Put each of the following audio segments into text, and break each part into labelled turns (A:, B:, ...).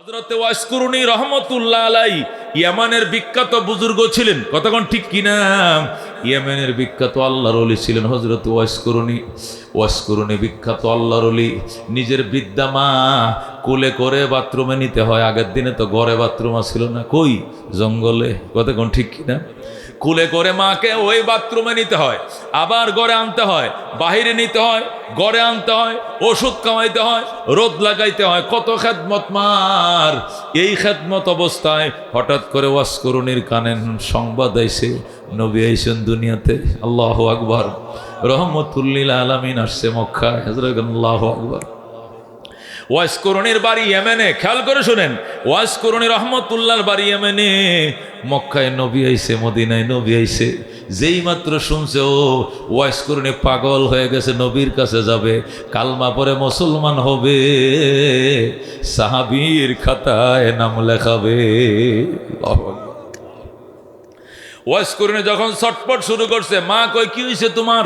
A: হযরত ওয়াসকুরুনি রহমতুল্লাহ আলাইহি ইয়ামানের বিখ্যাত বুজুর্গ ছিলেন, কতক্ষণ ঠিক কিনা? ইয়ামানের বিখ্যাত আল্লাহর ওলি ছিলেন হযরত ওয়াসকুরুনি বিখ্যাত আল্লাহর ওলি। নিজের বৃদ্ধা মা কোলে করে বাথরুমে নিতে হয়। আগের দিনে তো ঘরে বাথরুম ছিল না, কই জঙ্গলে, কতক্ষণ ঠিক কিনা? কুলে করে মাকে ওই বাথরুমে নিতে হয়, আবার ঘরে আনতে হয়, বাহিরে নিতে হয়, ঘরে আনতে হয়, ওষুধ খাওয়াইতে হয়, রোদ লাগাইতে হয়, কত খেদমত মার। এই খেদমত অবস্থায় হঠাৎ করে ওয়াসকুরুনির কানে সংবাদ আইছে, নবী আইছেন দুনিয়াতে। আল্লাহু আকবার। রহমতুল্লিল আলামিন আসছে মক্কায়। হযরত আল্লাহু আকবার। ওয়াসকুরুনির বাড়ি ইয়েমেনে, খেয়াল করে শুনেন, ওয়াসকুরুনি রহমতুল্লাহর বাড়ি ইয়েমেনে। মক্কায় নবী আইছে, মদিনায় নবী আইছে। যেই মাত্র শুনছে ও ওয়াসকুরুনি পাগল হয়ে গেছে, নবীর কাছে যাবে, কালমা পরে মুসলমান হবে, সাহাবীর খাতায় নাম লেখাবে। ওয়াসকুরুনি যখন ছটপট শুরু করছে, মা কই কি হয়েছে তোমার,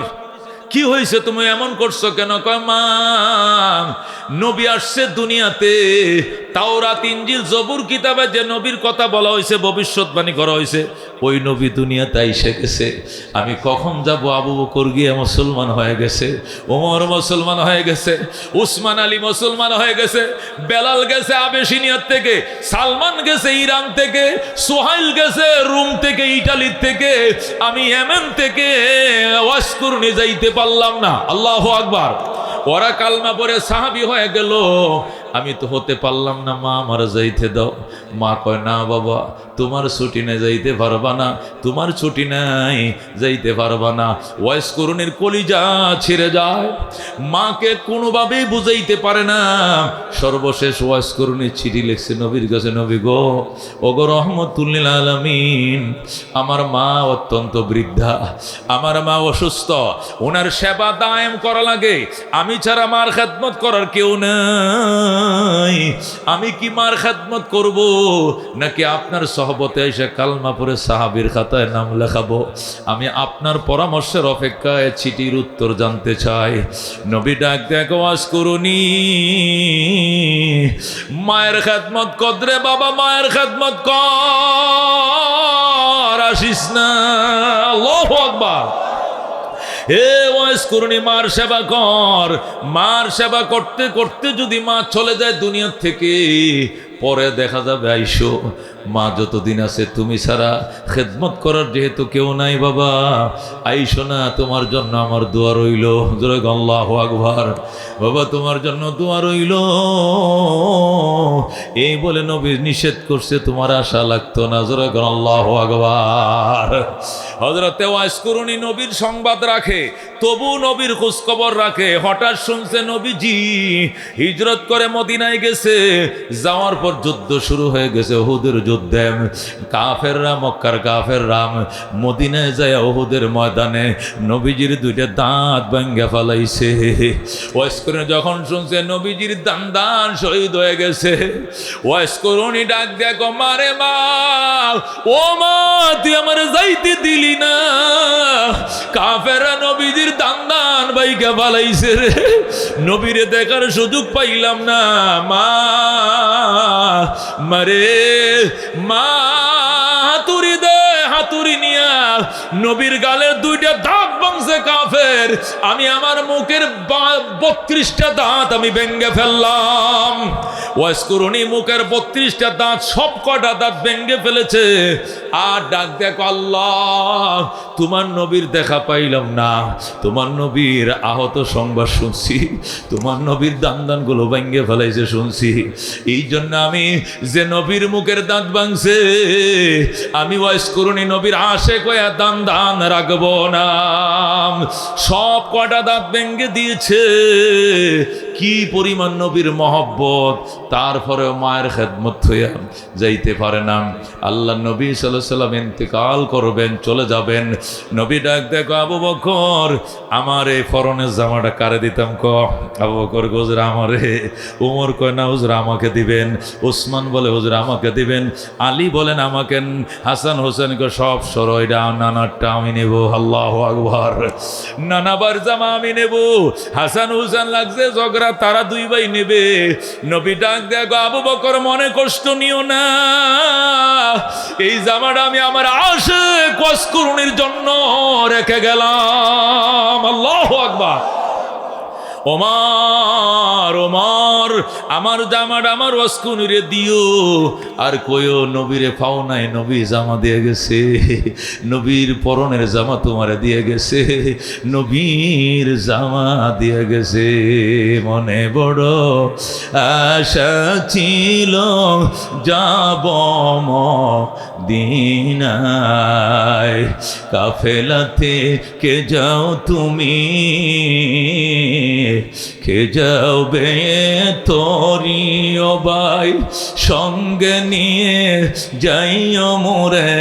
A: কি হয়েছে, তুমি এমন করছো কেন? কয় মা, নবী আসছে দুনিয়াতে, তাওরাত ইনজিল জবুর কিতাবে যে নবীর কথা বলা হয়েছে, ভবিষ্যৎবাণী করা হয়েছে, ওই নবী দুনিয়াতে এসে গেছে। আমি কখন যাব? আবু বকর গিয়ে মুসলমান হয়ে গেছে, ওমর মুসলমান হয়ে গেছে, উসমান আলী মুসলমান হয়ে গেছে, বেলাল গেছে আবেশিনিয়ার থেকে, সালমান গেছে ইরান থেকে, সোহাইল গেছে রোম থেকে, ইটালির থেকে, আমি ইয়েমেন থেকে ওয়াসকুরুনি যাইতে পারলাম না। আল্লাহু আকবার। ওরা কালমা পরে সাহাবী হয়ে গেল, আমি তো হতে পারলাম না, মা আমার যাইতে দাও। মা কয় না বাবা, তোমার ছুটি নেই, যাইতে পারবা না, তোমার ছুটি নাই, যাইতে পারবা না। ওয়াসকুরুনির কলিজা ছিঁড়ে যায়, মাকে কোনোভাবেই বুঝাইতে পারে না। সর্বশেষ ওয়াসকুরুনি চিঠি লিখছে নবীর কাছে, নবী গো, ওগো রহমতুল্লিল আলামিন, আমার মা অত্যন্ত বৃদ্ধা, আমার মা অসুস্থ, ওনার সেবা দায়েম করা লাগে, আমি ছাড়া মার খেদমত করার কেউ নাই, আমি কি মার খেদমত করব নাকি আপনার সহবতে এসে কালমা পরে সাহাবীর খাতায় নাম লেখাবো? আমি আপনার পরামর্শের অপেক্ষায় চিঠির উত্তর জানতে চাই। নবী ডাক দেখো, ওয়াসকুরুনি, মায়ের খেদমত কদরে বাবা, মায়ের খেদমত কর, আসিস না। আল্লাহু আকবার। হে ওয়াসকুরুনি, মার সেবা কর। মার সেবা করতে করতে যদি মা চলে যায় দুনিয়ার থেকে, পরে দেখা যাবে আইসো, মা যতদিন আছে তুমি ছাড়া খেদমত করার যেহেতু কেউ নাই বাবা, আইসো না, তোমার জন্য আমার দোয়া রইল। আল্লাহু আকবার। বাবা তোমার জন্য দোয়া রইল। এই বলে নবী নিষেধ করছে, তোমার আশা লাগতো না। আল্লাহু আকবার। হযরতে ওয়াসকুরুনি নবীর সংবাদ রাখে, তবু নবীর খোঁজখবর রাখে। হঠাৎ শুনছে নবীজি হিজরত করে মদিনায় গেছে, যাওয়ার পর যুদ্ধ শুরু হয়ে গেছে, উহুদের যুদ্ধে। কাফেররা, মক্কার কাফেররা মদিনায় যায় উহুদের ময়দানে নবীজির দুইটা দাঁত ভাঙ্গা ফেলাইছে। ওয়াসকুরুনি যখন শুনছে নবীজির দান শহীদ হয়ে গেছে, ওয়াসকুরুনি ডাক দেখো, মারে মা, ও মা, তুই আমার যাইতে দিলি না, কাফেররা নবীজির দান ভাইগা ফেলাইছে রে, নবীরে দেখার সুযোগ পাইলাম না। মা, মারে মা, হাতুড়ি দে, হাতুড়ি নিয়া নবীর গালের দুইটা দাঁত ভাঙছে কাফের, আমি আমার মুখের 32টা দাঁত আমি ভেঙ্গে ফেললাম। ওয়াসকুরুনি মুখের 32টা দাঁত, সব কটা দাঁত ভেঙ্গে ফেলেছে। আর ডাক দেখো, আল্লাহ, তোমার নবীর দেখা পাইলাম না, তোমার নবীর আহত সংবাদ শুনছি, তোমার নবীর দানগুলো ভেঙ্গে ফেলাইছে শুনছি। এই জন্য আমি যে নবীর মুখের দাঁত ভাঙছে, আমি ওয়াসকুরুনি নবীর আশেক হয়ে দান রাখবো না। সব কটা দাঁত ভেঙ্গে দিয়েছে। কি পরিমাণ নবীর মহব্বত, তারপরেও মায়ের খেদমত হইয়া যাইতে পারে না। আল্লাহ নবী সাল্লাল্লাহু আলাইহি ওয়াসাল্লাম ইন্তেকাল করবেন, চলে যাবেন। নবী ডাক দেখো, আবু বকর, আমার এই ফরনের জামাটা কারে দিতাম? ক আবু বকর হুজুর আমারে। উমর কয় না হুজুর আমাকে দিবেন। উসমান বলে হুজুর আমাকে দিবেন। আলী বলেন আমাকে। হাসান হোসেন কয় সব সরয়টা, নানারটা আমি নেব। আল্লাহু আকবার। নানাবার জামা আমি নেব। হাসান হুসেন লাগছে ঝগড়া তারা দুই ভাই নেবে। নবী ডাক দেখো, আবু বকর মনে কষ্ট নিও না, এই জামাটা আমি আমার আশিক ওয়াসকুরুনির জন্য রেখে গেলাম। আল্লাহু আকবার। ওমর ওমর আমার জামাটা আমার ওয়াসকুনিরে দিও, আর কইও নবীরে পাও নাই, নবী জামা দিয়ে গেছে, নবীর পরনের জামা তোমারে দিয়ে গেছে, নবীর জামা দিয়ে গেছে। মনে বড় আশা ছিল যাব মদিনায়, কাফেলাতে কে যাও তুমি, কে যাবে তোরি ও ভাই, সঙ্গে নিয়ে যাইও মোরে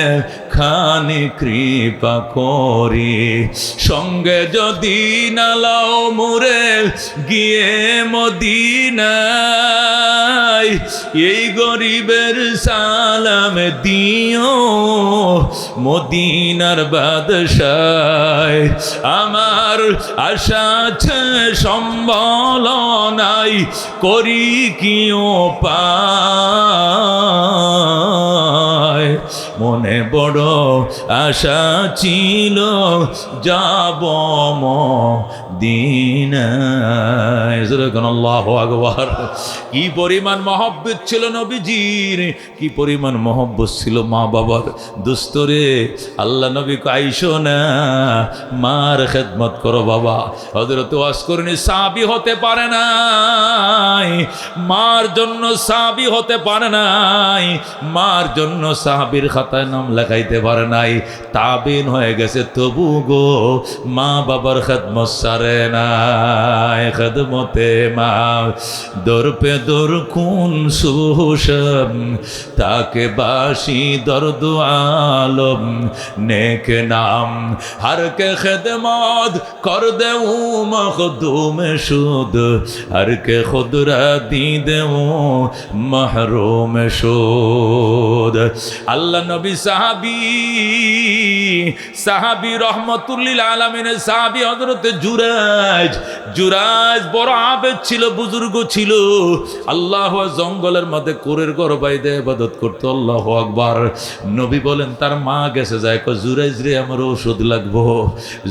A: খানি কৃপা করি, সঙ্গে যদি নালাও মোরে গিয়ে মদিনায়, এই গরিবের সালাম দিও মদিনার বাদশায়। আমার আশা আছে সম্বল নাই, করি কি উপায়, মনে বড় আশা ছিল যাব মদিনায়। আল্লাহু আকবার। কি পরিমাণ মহব্বত ছিল নবীজির, কি পরিমাণ মহব্বত ছিল মা বাবার। দুস্তরে আল্লাহ নবী আইসো না, মার খেদমত করো বাবা। হযরত ওয়াসকুরনি সাহাবী হতে পারে নাই, মার জন্য সাহাবী হতে পারে নাই, মার জন্য সাহাবীর খাতায় নাম লেখাইতে পারে নাই, তাবিন হয়ে গেছে, তবু গো মা বাবার খেদমত সারে নাই। খেদমতে মা দর পে দর কুন সুশম, তাকে বাসি দর্দ আলম নেক নাম, হর কে খেদমত কর দেউ মখদুম শুদ, হর কে খুদরা দি দেউ মাহরুম শুদ। আল্লাহ নবী সাহাবী, সাহাবী রহমতুল্লিল আলামিনের সাহাবী হযরত জুরাইজ। জুরাইজ বড় আবেদ ছিল, বুজুর্গ ছিল। আল্লাহ জঙ্গলের মধ্যে কোরের ঘর বাইদে ইবাদত করতো। আল্লাহু আকবার। নবী বলেন তার মা গেছে যায়, জুরাইজ রে আমার ওষুধ লাগবো।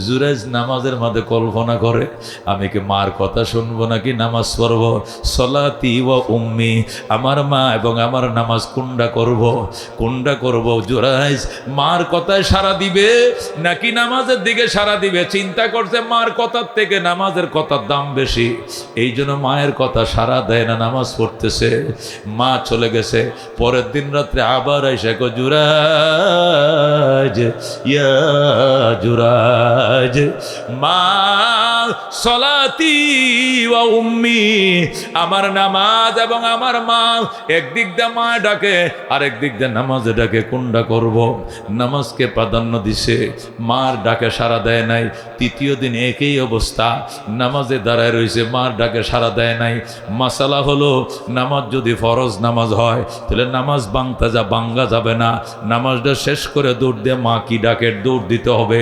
A: জুরাইজ নামাজের মধ্যে কল্পনা করে, আমি কি মার কথা শুনবো নাকি নামাজ পড়বো? সলাতি ওয়া উম্মি, আমার মা এবং আমার নামাজ কোনটা করব, কোনটা করব? জুরাইজ মার কথায় সাড়া দিবে নাকি নামাজের দিকে সাড়া দিবে? চিন্তা করছে মার কথার থেকে নামাজের কথার দাম বেশি, এই জন্য মায়ের কথা সাড়া দেয় না, নামাজ পড়তেছে। মা চলে গেছে। পরের দিন রাত্রে আবার এসে কো জুরাইজ, ইয়া জুরাইজ, মা সলাতি ওয়া উম্মি, আমার নামাজ এবং আমার মা, একদিক দিয়ে মা ডাকে আর একদিক দিয়ে নামাজে ডাকে, কোনটা করব? নামাজকে প্রাধান্য দিছে, মার ডাকে সাড়া দেয় নাই। তৃতীয় দিন একই অবস্থা, নামাজে দাঁড়ায় রয়েছে, মার ডাকে সাড়া দেয় নাই। মাসালা হলো, নামাজ যদি ফরজ নামাজ হয় তাহলে নামাজ ভাঙ্গা যাবে না, নামাজটা শেষ করে দৌড় দিয়ে মা কি ডাকে দৌড় দিতে হবে।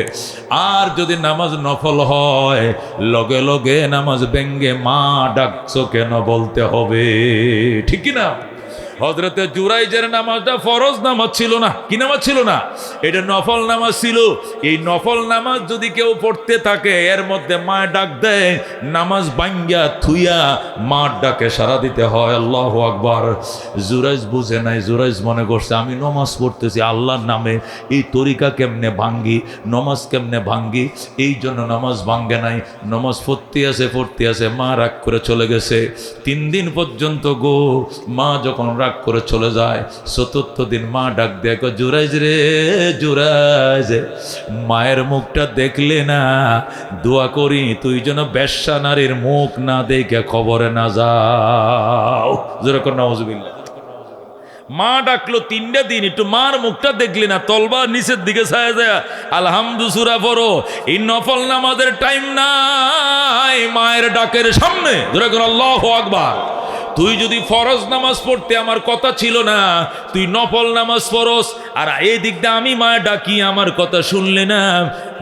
A: আর যদি নামাজ নফল হয়, লগে লগে নামাজ ভেঙ্গে মা ডাকছো কেন বলতে হবে, ঠিক কি না? হযরতে জুরাইজের নামাজটা ফরজ নামাজ ছিল না। কি নামাজ ছিল না? এটা নফল নামাজ ছিল। এই নফল নামাজ যদি কেউ পড়তে থাকে, এর মধ্যে মা ডাক দেয়, নামাজ ভাঙ্গা থুইয়া মার ডাকে সাড়া দিতে হয়। আল্লাহু আকবার। জুরাইজ বুঝে নাই। জুরাইজ মনে করছে আমি নামাজ পড়তেছি আল্লাহর নামে, এই তরিকা কেমনে ভাঙ্গি, নামাজ কেমনে ভাঙ্গি, এই জন্য নামাজ ভাঙ্গে নাই। নামাজ পড়তে আছে, মা রাগ করে চলে গেছে। 3 দিন পর্যন্ত গো মা যখন রাগ করে চলে যায়, ৪থ দিন মা ডাক দেয়, জুরাইজ রে জুরাইজ, মায়ের মুখটা দেখলে না, দোয়া করি তুই যেন বেশ্যা নারীর মুখ না দেখে খবরে না যাও। যেরকম নাউজুবিল্লাহ। মা ডাকলো 3টা দিন, একটু মার মুখটা দেখলি না, তলবার নিচের দিকে ছায়া যায় আলহামদু সূরা পড়ো। এই নফল নামাজের টাইম নাই মায়ের ডাকের সামনে। যেরকম আল্লাহু আকবার। তুই যদি ফরজ নামাজ পড়তে আমার কথা ছিল না, তুই নফল নামাজ পড়স, আর এই দিকটা আমি মায়ের ডাকি আমার কথা শুনলে না,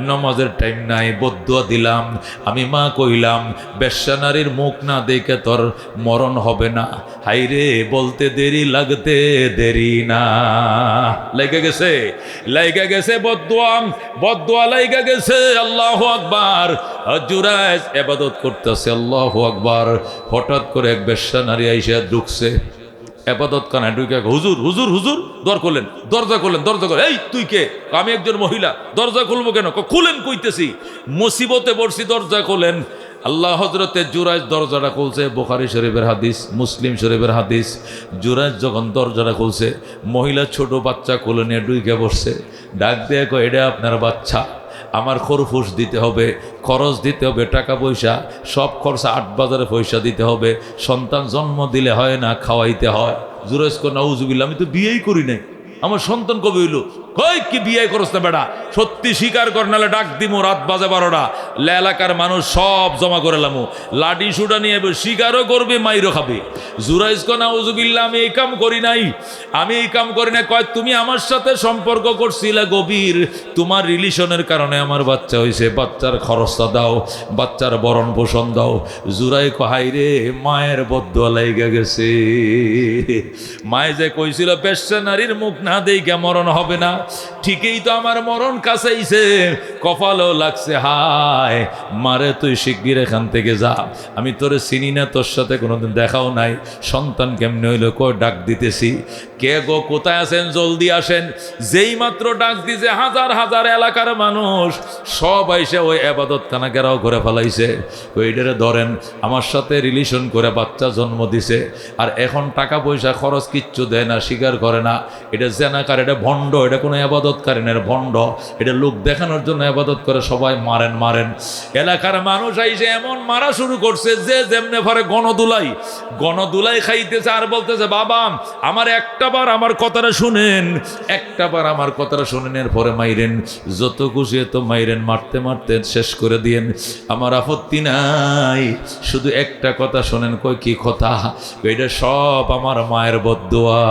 A: নামাজের টাইম নাই, বদদুয়া দিলাম। আমি মা কইলাম বেশ্যা নারীর মুখ না দেখে তোর মরণ হবে না। হাইরে বলতে দেরি লাগতে দেরি না। লেগে গেছে, লেগে গেছে বদদুয়া, বদদুয়া লেগে গেছে। আল্লাহু আকবার। জুরাইজ ইবাদত করতেছে, আল্লাহু আকবার। হঠাৎ করে এক বেশ্যা নারী আইসা ঢুকছে এবাদত খানায়, ঢুকে হুজুর হুজুর হুজুর দর করলেন, দরজা করলেন, দরজা করলেন। এই তুই কে? আমি একজন মহিলা। দরজা খুলবো কেন? খুলেন কইতেছি, মুসিবতে পড়ছি, দরজা খোলেন। আল্লাহ হজরতে জুরাইজ দরজাটা খুলছে। বুখারী শরীফের হাদিস, মুসলিম শরীফের হাদিস। জুরাইজ যখন দরজাটা খুলছে, মহিলা ছোট বাচ্চা কোলে নিয়ে ঢুকে বসছে। ডাক দিয়ে কয়, এটা আপনার বাচ্চা, আমার খরফুস দিতে হবে, খরচ দিতে হবে, টাকা পয়সা সব খরচা 8 বাজারে পয়সা দিতে হবে। সন্তান জন্ম দিলে হয় না, খাওয়াইতে হয়। জুরাইজ কয়, নাউজুবিল্লাহ, আমি তো বিয়েই করি নাই, আমার সন্তান কবে হইল? কই কি বিয়ে করছ না বেটা? সত্যি স্বীকার কর, নাহলে ডাক দিমু রাত বাজে 12টা। এলাকার মানুষ সব জমা করে লামু, লাঠি সুটা নিয়ে স্বীকারও করবে, মাইরও খাবে। জুরাইজ কয়, নাউজুবিল্লাহ, আমি এই কাম করি নাই, আমি এই কাম করি না। কয়, তুমি আমার সাথে সম্পর্ক করছিলে গভীর, তোমার রিলেশনের কারণে আমার বাচ্চা হয়েছে, বাচ্চার খরচটা দাও, বাচ্চার ভরণ পোষণ দাও। জুরাই কহাই রে, মায়ের বদদুয়া লাইগা গেছে। মায়ে যে কইছিল বেশ্যা নারীর মুখ না দেইখা মরণ হবে না, ঠিকই তো আমার মরণ কাছেইছে, কপালও লাগছে। হায় মারে, তুই শিগগির এখান থেকে যা, আমি তোরে চিনি না, তোর সাথে কোনোদিন দেখাও নাই। সন্তান কেমনে হইলো? কই ডাক দিতেছি। কে গো, কোথায় আছেন? জলদি আসেন। যেই মাত্র ডাক দিছে, হাজার হাজার এলাকার মানুষ সব আইসে ওই এবাদতখানা ঘেরাও করে ফেলাইছে। ওইটারে ধরেন, আমার সাথে রিলেশন করে বাচ্চা জন্ম দিছে, আর এখন টাকা পয়সা খরচ কিচ্ছু দেয় না, স্বীকার করে না। এটা জেনাকার, এটা ভণ্ড, এটা কোনো আবাদতকারীনের ভণ্ড, এটা লোক দেখানোর জন্য আবাদত করে। সবাই মারেন মারেন। এলাকার মানুষ আইসে এমন মারা শুরু করছে, যে যেমনে পারে গণদুলাই, গণদুলাই খাইতেছে আর বলতেছে, বাবা আমার একটা বার আমার কথাটা শুনেন, একটা বার আমার কথাটা শুনেন, এরপরে মাইরেন, যত খুশি তো মাইরেন, মারতে মারতে শেষ করে দিয়েন, আমার আপত্তি নাই, শুধু একটা কথা শোনেন। কই কি কথা? এটা সব আমার মায়ের বদদুয়া।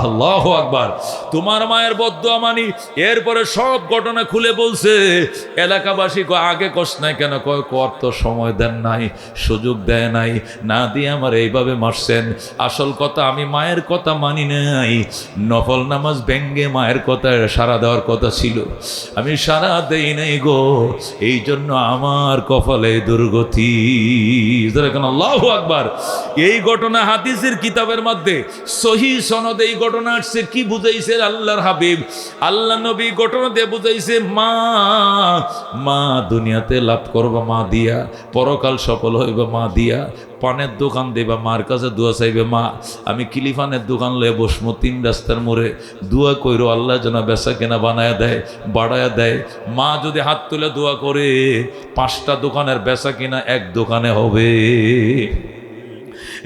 A: আল্লাহু আকবার। তোমার মায়ের বদদুয়া মানি। এরপরে সব ঘটনা খুলে বলছে। এলাকাবাসী কয়, আগে কষ নাই কেন? কয়, কর তো সময় দেন নাই, সুযোগ দেয় নাই, না দিয়ে আমার এইভাবে মারছেন। আসল কথা, আমি মায়ের কথা মানি নাই, নফল নামাজ ভেঙ্গে মায়ের কথা সারা দেওয়ার কথা ছিল, আমি সারা দেই নাই গো, এই জন্য আমার কপালে দুর্গতি। আল্লাহু আকবার। এই ঘটনা হাদিসের কিতাবের মধ্যে সহিহ সনদে এই ঘটনা আসছে। কি বুঝাইছে আল্লাহর হাবিব, আল্লাহ নবী? ঘটনা দিয়ে বুঝাইছে, মা মা দুনিয়াতে লাভ করবা মা দিয়া, পরকাল সফল হইবা মা দিয়া। পানের দোকান দেবা, মার কাছে দোয়া চাইবে, মা আমি কিলিফানের দোকান লয়ে বসমো 3 রাস্তার মোড়ে, দোয়া কইরো আল্লাহ যেন বেচা কেনা বানায়া দেয়, বাড়ায়া দেয়। মা যদি হাত তুলে দোয়া করে, 5টা দোকানের বেচা কিনা এক দোকানে হবে।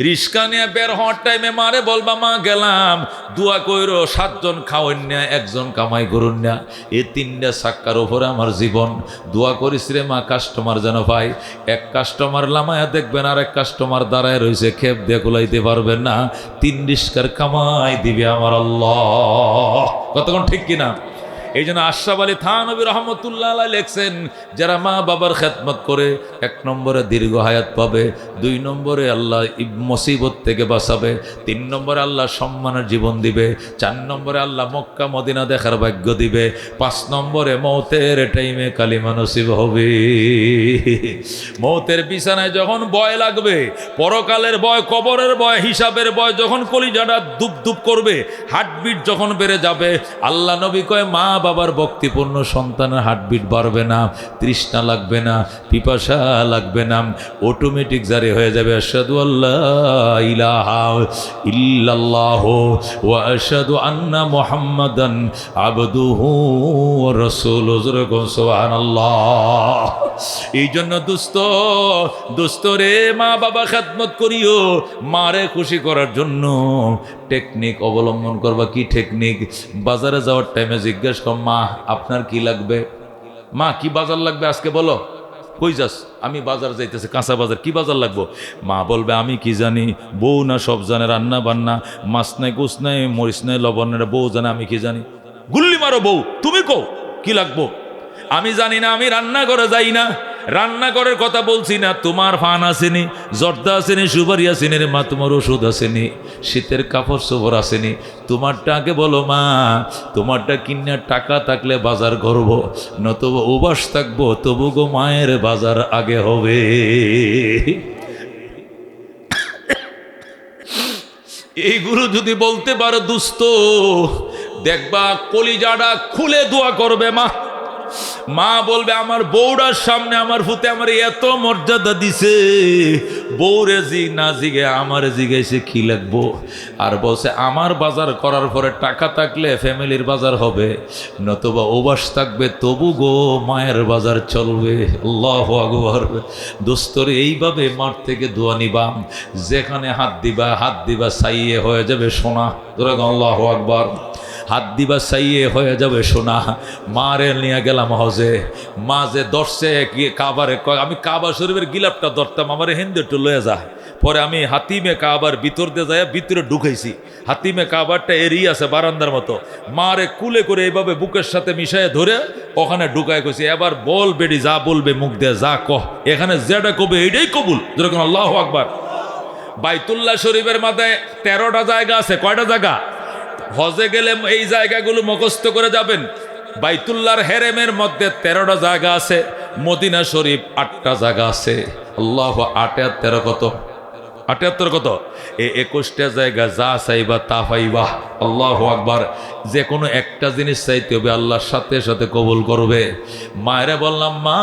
A: রিস্কা নিয়ে বের হওয়ার টাইমে মারে বলবা, মা গেলাম, দোয়া কইরো 7 জন খাওয়ান না, 1 জন কামাই করুন না, এই 3টা সাক্কার উপরে আমার জীবন। দোয়া করিস রে মা, কাস্টমার যেন পাই। এক কাস্টমার লামায়া দেখবেন, আর এক কাস্টমার দাঁড়ায় রয়েছে, খেপ দিয়ে কুলাইতে পারবেন না, 3 রিস্কার কামাই দিবে আমার আল্লাহ। কতক্ষণ ঠিক কিনা? এই জন্য আশরাফ আলী থানভী রহমতুল্লাহ আলাইহি লেখছেন, যারা মা বাবার খেদমত করে 1 নম্বরে দীর্ঘ হায়াত পাবে, 2 নম্বরে আল্লাহ মুসিবত থেকে বাঁচাবে, 3 নম্বরে আল্লাহ সম্মানের জীবন দিবে, 4 নম্বরে আল্লাহ মক্কা মদিনা দেখার ভাগ্য দিবে, 5 নম্বরে মৌতের টাইমে কালিমা নসিব হবে। মৌতের বিছানায় যখন ভয় লাগবে, পরকালের ভয়, কবরের ভয়, হিসাবের ভয়, যখন কলিজাটা দুপ দুপ করবে, হার্টবিট যখন বেড়ে যাবে, আল্লাহ নবী কয়, মা বাবার ভক্তিপূর্ণ সন্তানের হার্টবিট বাড়বে না, তৃষ্ণা লাগবে না, পিপাসা লাগবে না, অটোমেটিক জারি হয়ে যাবে, আশহাদু আল্লাহ ইলাহা ইল্লাল্লাহ ওয়া আশহাদু আন্না মুহাম্মাদান আবদুহু ওয়া রাসূলুহু, সুবহানাল্লাহ। এই জন্য দোস্ত রে, মা বাবা খেদমত করিও, মারে খুশি করার জন্য টেকনিক অবলম্বন করবা। কি টেকনিক? বাজারে যাওয়ার টাইমে জিজ্ঞেস কর, মা আপনার কি লাগবে? মা কি বাজার লাগবে আজকে বলো? কই যাস? আমি বাজার যাইতেছি, কাঁচা বাজার। কি বাজার লাগবো? মা বলবে, আমি কি জানি, বউ না সব জানে, রান্না বান্না, মাছ নাই, গোস নাই, মরিচ নাই, লবণ নাই, বউ জানে, আমি কি জানি। গুল্লি মারো বউ, তুমি কও কি লাগবো? আমি জানি না, আমি রান্না করে যাই না, রান্নাঘরের কথা বলছি না। তোমার ফান আসেনি, জর্দা আসেনি, সুপারি আসেনি রে মা, তোমার ওষুধ আসেনি, শীতের কাপড় চোপড় আসেনি। তোমারটা আগে বলো মা, তোমারটা কিনার টাকা থাকলে বাজার করবো, নতুবা উবাস থাকবো, তবু গো মায়ের বাজার আগে হবে। এইগুলো যদি বলতে পারো দুস্থ, দেখবা কলিজাটা খুলে দোয়া করবে মা। মা বলবে আমার বউরার সামনে আমার ফুতে আমার এত মর্যাদা দিছে, বউরে জি না জিগে আমার জিগাইছে কি লাগবো, আর বলছে আমার বাজার করার পরে টাকা থাকলে ফ্যামিলির বাজার হবে, নতুবা ওবাস থাকবে, তবু গো মায়ের বাজার চলবে। আল্লাহু আকবার। দোস্তর এইভাবে মাঠ থেকে দোয়া নিবা, যেখানে হাত দিবা সাইয়ে হয়ে যাবে সোনা। ধরে আল্লাহু আকবার। হাত দিবা সাইয়ে হয়ে যাবে সোনা। মারে নিয়ে গেলাম হজে, মা যে দর্শে কাবারে আমি কাবা শরীফের গিলাপটা ধরতাম, আমার হিন্দু একটু লয়ে যা। পরে আমি হাতিমে কাবার ভিতর দিয়ে যাই, ভিতরে ঢুকাইছি। হাতিমে কাবারটা এরিয়ে আছে বারান্দার মতো, মারে কুলে করে এইভাবে বুকের সাথে মিশায় ধরে ওখানে ঢুকায় গেছি। এবার বল বেডি, যা বলবে মুখ দিয়ে যা কহ, এখানে যেটা কবে এইটাই কবুল। যেরকম আল্লাহু আকবার। বাইতুল্লাহ শরীফের মাথায় 13টা জায়গা আছে। কয়টা জায়গা? হজে গেলে এই জায়গাগুলো মুখস্থ করে যাবেন। বাইতুল্লাহর হেরেমের মধ্যে 13টা জায়গা আছে, মদিনা শরীফ 8টা জায়গা আছে। আল্লাহ, 8 আর 13 কত? 78 কত? এই 21টা জায়গা যা চাইবা তা পাইবা। আল্লাহু আকবার। যে কোনো একটা জিনিস চাইতে হবে, আল্লাহর সাথে সাথে কবুল করবে। মায়েরা বললাম মা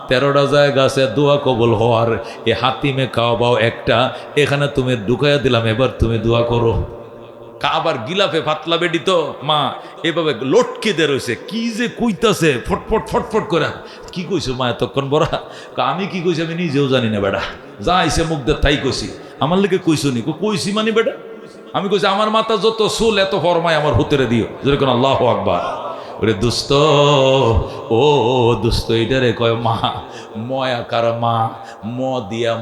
A: 13টা জায়গা আছে দোয়া কবুল হওয়ার, এ হাতিমে কাবাও একটা, এখানে তুমি ঢুকাইয়া দিলাম, এবার তুমি দোয়া করো। কাবার গিলাফে পাতলা বেডি তো মা এভাবে লটকে দে রয়েছে, কি যে কইতাছে ফটফট ফটফট করে। কি কইছো মা এতক্ষণ বড়া? আমি কি কইছি আমি নিজেও জানি না বেটা, যা আইসে মুখ দিয়ে তাই কইছি। আমার লেগে কইছো নি? কইছি মানে বেটা আমি কইছি আমার মাথা যত চুল এত ফরমায় আমার হুতেরে দিও। যেরকম আল্লাহু আকবার। ওরে দুস্ত, ও দুস্ত, এটারে কয় মা। ময়াকার মা, ম দিয়া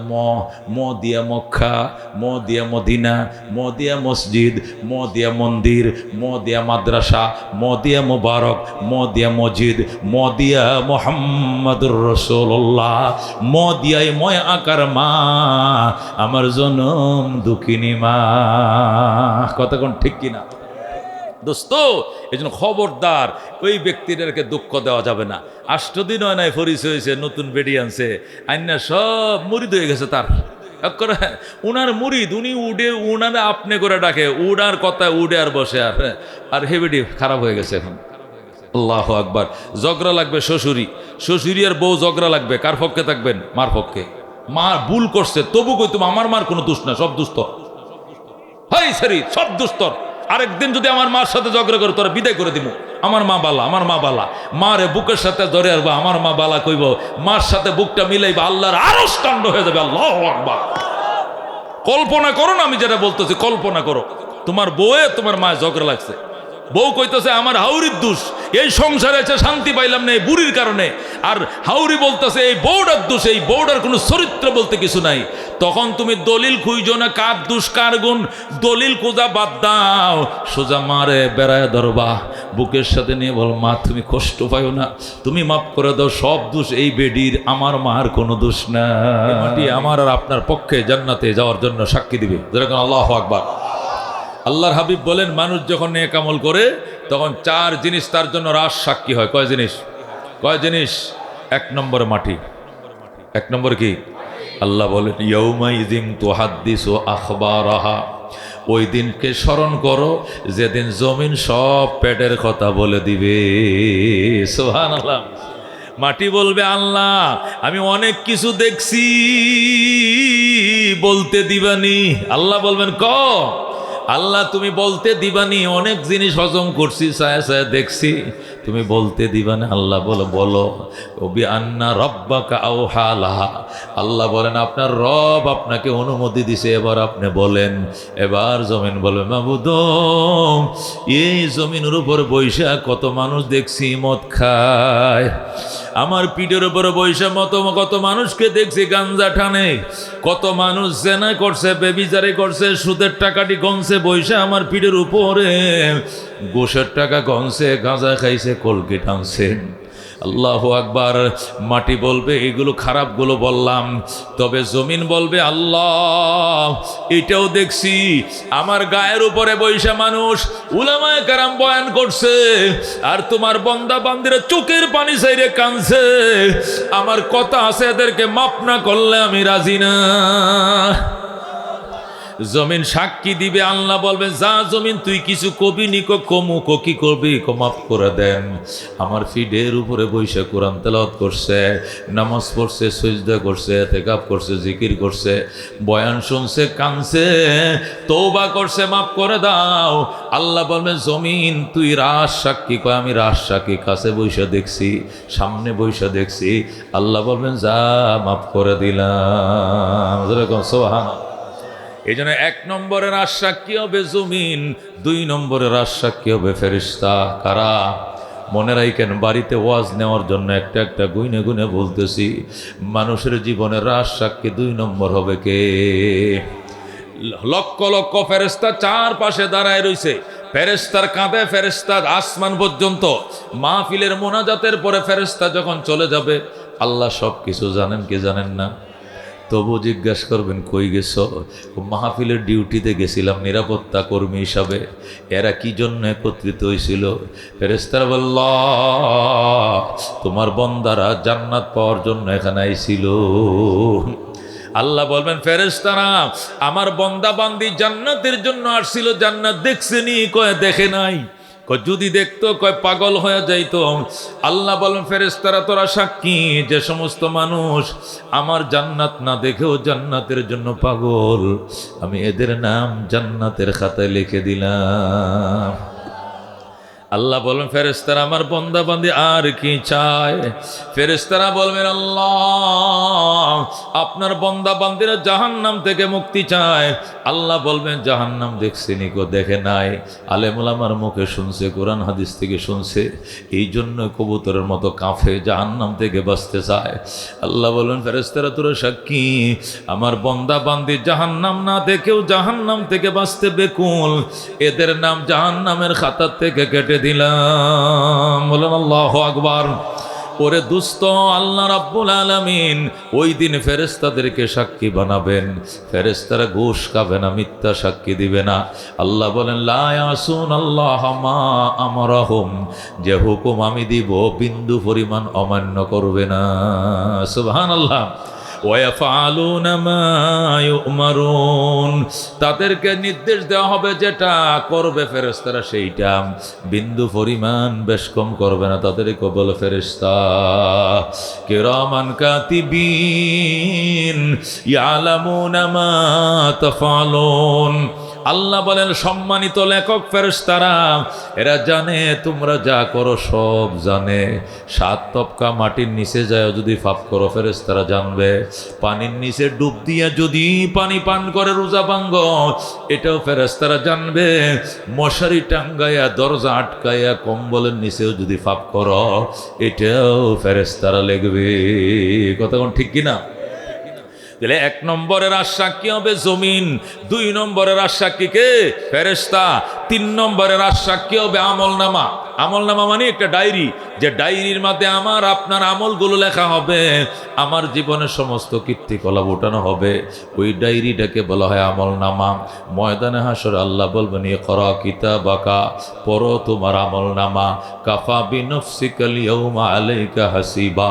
A: ম দিয়া মক্কা, ম দিয়া মদিনা, ম দিয়া মসজিদ, ম দিয়া মন্দির, ম দিয়া মাদ্রাসা, ম দিয়া মুবারক, ম দিয়া মসজিদ, ম দিয়া মুহাম্মাদুর রাসূলুল্লাহ, ম দিয়াই ময় আকার মা, আমার জনম দুঃখিনী মা। কতক্ষণ ঠিক কিনা দোস্ত? এই জন্য খবরদার ওই ব্যক্তিদেরকে দুঃখ দেওয়া যাবে না। 8 দিন হয় নাই পরিচয় হয়েছে, নতুন বেডি আনছে, আইনা সব মুরিদ হয়ে গেছে তার। উনার মুরিদ, উনি উডে উনারা আপনি করে ডাকে, উডার কথা উডে আর বসে আর হে বেডি খারাপ হয়ে গেছে এখন। আল্লাহু আকবার। ঝগড়া লাগবে শ্বশুরি, শ্বশুরি আর বউ ঝগড়া লাগবে, কার পক্ষে থাকবেন? মার পক্ষে। মা ভুল করছে তবু কই তুমি আমার মার কোনো দোষ না, সব দুষ্ট। হাই সারি সব দুস্তর। আরেকদিন যদি আমার মার সাথে ঝগড়া করে তোরা বিদায় করে দিব। আমার মা বালা, আমার মা বালা। মারে বুকের সাথে ধরে আসবা, আমার মা বালা কইব, মার সাথে বুকটা মিলাইবা, আল্লাহর আরশ কাণ্ড হয়ে যাবে। আল্লাহু আকবার। কল্পনা করো না, আমি যেটা বলতেছি কল্পনা করো, তোমার বউয়ে তোমার মায়ের ঝগড়া লাগছে, বউ কইতেছে আমার হাউরির দোষ, এই সংসারে এসে শান্তি পাইলাম না এই বুড়ির কারণে, আর হাউরি বলতেছে এই বউটার দোষ, এই বউটার কোনো চরিত্র বলতে কিছু নাই। তখন তুমি দলিল খুঁজো না কার দোষ কার গুণ, দলিল খোঁজা বাদ দাও, সোজা মারে বেড়ায় ধরবা, বুকের সাথে নিয়ে বল মা তুমি কষ্ট পাইও না, তুমি মাফ করে দাও, সব দোষ এই বেডির, আমার মার কোনো দোষ না। মাটি আমার আর আপনার পক্ষে জান্নাতে যাওয়ার জন্য সাক্ষী দিবে। যেরকম আল্লাহু আকবার। আল্লাহর হাবিব বলেন মানুষ যখন নেক আমল করে তখন 4 জিনিস তার জন্য রাস সাক্ষী হয়। কয় জিনিস? কয় জিনিস? 1 নম্বর মাটি। 1 নম্বর কি? আল্লাহ বলেন ইয়াউমাইযিন তুহাদ্দিসু আখবারাহা, ওই দিনকে স্মরণ করো যেদিন জমিন সব পেটের কথা বলে দিবে। সুবহানাল্লাহ। মাটি বলবে আল্লাহ আমি অনেক কিছু দেখছি, বলতে দিবানি। আল্লাহ বলবেন ক আল্লাহ তুমি বলতে দিবানি, অনেক জিনিস হজম করছি, ছায়া ছায়া দেখছি, তুমি বলতে দিবা না। আল্লাহ বলো বলো ওবি আন্না রব্বাকা আওহা লাহা, আল্লাহ বলেন আপনার রব আপনাকে অনুমতি দিছে, এবার আপনি বলেন। এবার জমিন বলবে মাবুদ এই জমিনের উপর বৈশা কত মানুষ দেখছি মদ খায়, আমার পিঠের উপরে বৈশা কত মানুষকে দেখছি গাঞ্জা টানে, কত মানুষ জেনা করছে, বেবিচারে করছে, সুদের টাকাটি গনছে বৈশা আমার পিঠের উপরে, গোশের টাকা গনছে, গাঁজা খাইছে, কলকে টানছে। আল্লাহু আকবার। মাটি বলবে এগুলো খারাপগুলো বললাম, তবে জমিন বলবে আল্লাহ এটাও দেখছি। আমার গায়ের উপরে বৈশা মানুষ উলামায়ে কেরাম বয়ান করছে, আর তোমার বান্দা বান্দিরা চোখের পানি ছাইরে কাঁদছে। আমার কথা আছে, এদেরকে মাপ না করলে আমি রাজি না। জমিন সাক্ষী দিবে, আল্লাহ বলবে যা জমিন তুই কিছু কবি নিকো, কমু কি করবি, মাফ করে দেন। আমার ফিডের উপরে বৈশা কোরআন তেলাওয়াত করছে, নামাজ পড়ছে, সিজদা করছে, ইতিকাফ করছে, জিকির করছে, বয়ান শুনছে, কানছে, তওবা করছে, মাফ করে দাও। আল্লাহ বলবে জমিন তুই রাজ সাক্ষী, কয় আমি রাজ সাক্ষী, কাছে বৈশা দেখছি, সামনে বৈশা দেখছি। আল্লাহ বলবেন যা মাফ করে দিলাম। সুবহানাল্লাহ। এই জন্য 1 নম্বরের আশাক্ষী হবে জমিন, 2 নম্বরের আশাক্ষী হবে ফেরেশতা। কারা? মনে রাখেন, বাড়িতে ওয়াজ নেওয়ার জন্য একটা একটা গুনে গুনে বলতেছি। মানুষের জীবনের আশাক্ষী 2 নম্বর হবে কে? লক্ষ লক্ষ ফেরেশতা চারপাশে দাঁড়ায় রইছে। ফেরেশতার কাঁধে ফেরেশতা আসমান পর্যন্ত। মাহফিলের মোনাজাতের পরে ফেরেশতা যখন চলে যাবে, আল্লাহ সব কিছু জানেন কি জানেন না? তবু জিজ্ঞাসা করবেন কই গেছ? মাহফিলের ডিউটিতে গেছিলাম নিরাপত্তা কর্মী হিসাবে। এরা কি জন্য একত্রিত হয়েছিল? ফেরেশতারা বলল তোমার বান্দারা জান্নাত পাওয়ার জন্য এখানে আইছিল। আল্লাহ বলবেন ফেরেশতারা আমার বান্দা বান্দি জান্নাতের জন্য আসছিল, জান্নাত দেখছেনি? কয় দেখে নাই। যদি দেখতো কয় পাগল হয়ে যাইতো। আল্লাহ বলেন ফেরেশতারা তোরা সাক্ষী, যে সমস্ত মানুষ আমার জান্নাত না দেখেও জান্নাতের জন্য পাগল, আমি এদের নাম জান্নাতের খাতায় লিখে দিলাম। আল্লাহ বলেন ফেরেশতারা আমার বান্দা বান্দি আর কি চায়? ফেরেশতারা বলবেন আল্লাহ আপনার বান্দা বান্দিরা জাহান্নাম থেকে মুক্তি চায়। আল্লাহ বলবেন জাহান্নাম দেখছেনি? কো দেখে নাই। আলেম ওলামার মুখে শুনছে, কোরআন হাদিস থেকে শুনছে, এই জন্য কবুতরের মতো কাঁফে, জাহান্নাম থেকে বাঁচতে চায়। আল্লাহ বলবেন ফেরেশতারা তোরা সাক্ষী, আমার বান্দা বান্দি জাহান্নাম না দেখেও জাহান্নাম থেকে বাঁচতে বেকুল, এদের নাম জাহান্নামের খাতার থেকে কেটে দিলাম। বলেন আল্লাহু আকবার। ওরে দুস্ত, আল্লাহ রাব্বুল আলামিন ওই দিন ফেরেশতাদেরকে সাক্ষী বানাবেন। ফেরেশতারা ঘুষ খাবে না, মিথ্যা সাক্ষী দিবে না। আল্লাহ বলেন লা ইয়াসুন আল্লাহ মা আমারহুম, যে হুকুম আমি দিব বিন্দু পরিমাণ অমান্য করবে না। সুবহানাল্লাহ। ওয়াফআলুনা মা ইউমারুন, তাদেরকে নির্দেশ দেওয়া হবে যেটা করবে ফেরেশতারা সেইটা বিন্দু পরিমাণ বেশ কম করবে না। তাদেরকে বলে ফেরেশতা কিরামান কাতিবিন ইয়ালামুনা মা তাফআলুন। আল্লাহ বলেন সম্মানিত লেখক ফেরেশতারা, এরা জানে তোমরা যা করো সব জানে। 7 তপকা মাটির নিচে যায় যদি পাপ করো ফেরেশতারা জানবে। পানির নিচে ডুব দিয়ে যদি পানি পান করে রোজা ভাঙ্গ, এটাও ফেরেশতারা জানবে। মশারি টাঙ্গাইয়া দরজা আটকাইয়া কম্বলের নিচেও যদি পাপ করো, এটাও ফেরেশতারা লিখবে। কথা কোন ঠিক কিনা? তাহলে 1 নম্বরের আশাক্ষী হবে জমিন, 2 নম্বরের আশাক্ষী কে? ফেরেশতা। 3 নম্বরের আশাক্ষী হবে আমলনামা। আমলনামা মানে একটা ডায়েরি, যে ডায়েরির মধ্যে আমার আপনার আমলগুলো লেখা হবে, আমার জীবনের সমস্ত কীর্তিকলাপ ওঠানো হবে। ওই ডায়েরিটাকে বলা হয় আমলনামা। ময়দানে হাসর আল্লাহ বলবেন ইকরা কিতাবাকা, পড়ো তোমার আমলনামা, কাফা বিনফসিকাল ইয়াউমা আলাইকা হাসিবা,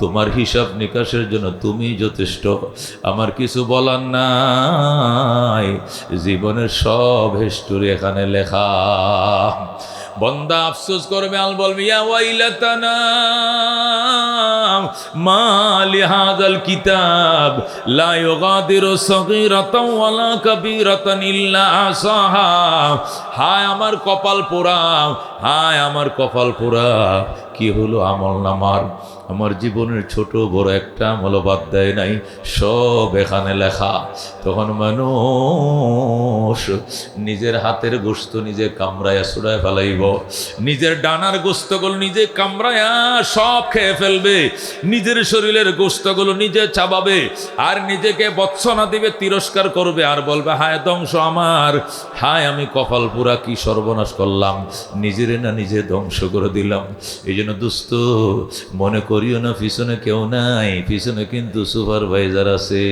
A: তোমার হিসাব নিকাশের জন্য তুমি যথেষ্ট। আমার কিছু বলার নাই, জীবনের সব হিস্টোরি এখানে লেখা। বন্দা আফসোস করবে, আল বলবে ইয়া ওয়াইলাতানা মা লিহাযাল কিতাব লা ইউগাদিরু সগীরাতান ওয়ালা কাবীরাতান ইল্লা আসাহা। হায় আমার কপাল পোড়া, হায় আমার কপাল পোড়া, কি হলো আমল নামার? আমার জীবনের ছোট বড় একটা আমল বাদ দেয় নাই, সব এখানে লেখা। তখন মানুষ নিজের হাতের গোস্ত নিজে কামড়ায়া ছুড়ায় ফেলাইব, নিজের ডানার গোস্তগুলো নিজে কামড়ায়া সব খেয়ে ফেলবে, নিজের শরীরের গোস্তগুলো নিজে চাবাবে, আর নিজেকে বৎসনা দিবে, তিরস্কার করবে, আর বলবে হায় ধ্বংস আমার, হায় আমি কপাল পুরা কি সর্বনাশ করলাম, নিজেরে না নিজে ধ্বংস করে দিলাম। এই জন্য দোস্ত মনে করিও না পিছনে কেউ নাই, পিছনে কিন্তু সুপারভাইজার আছে।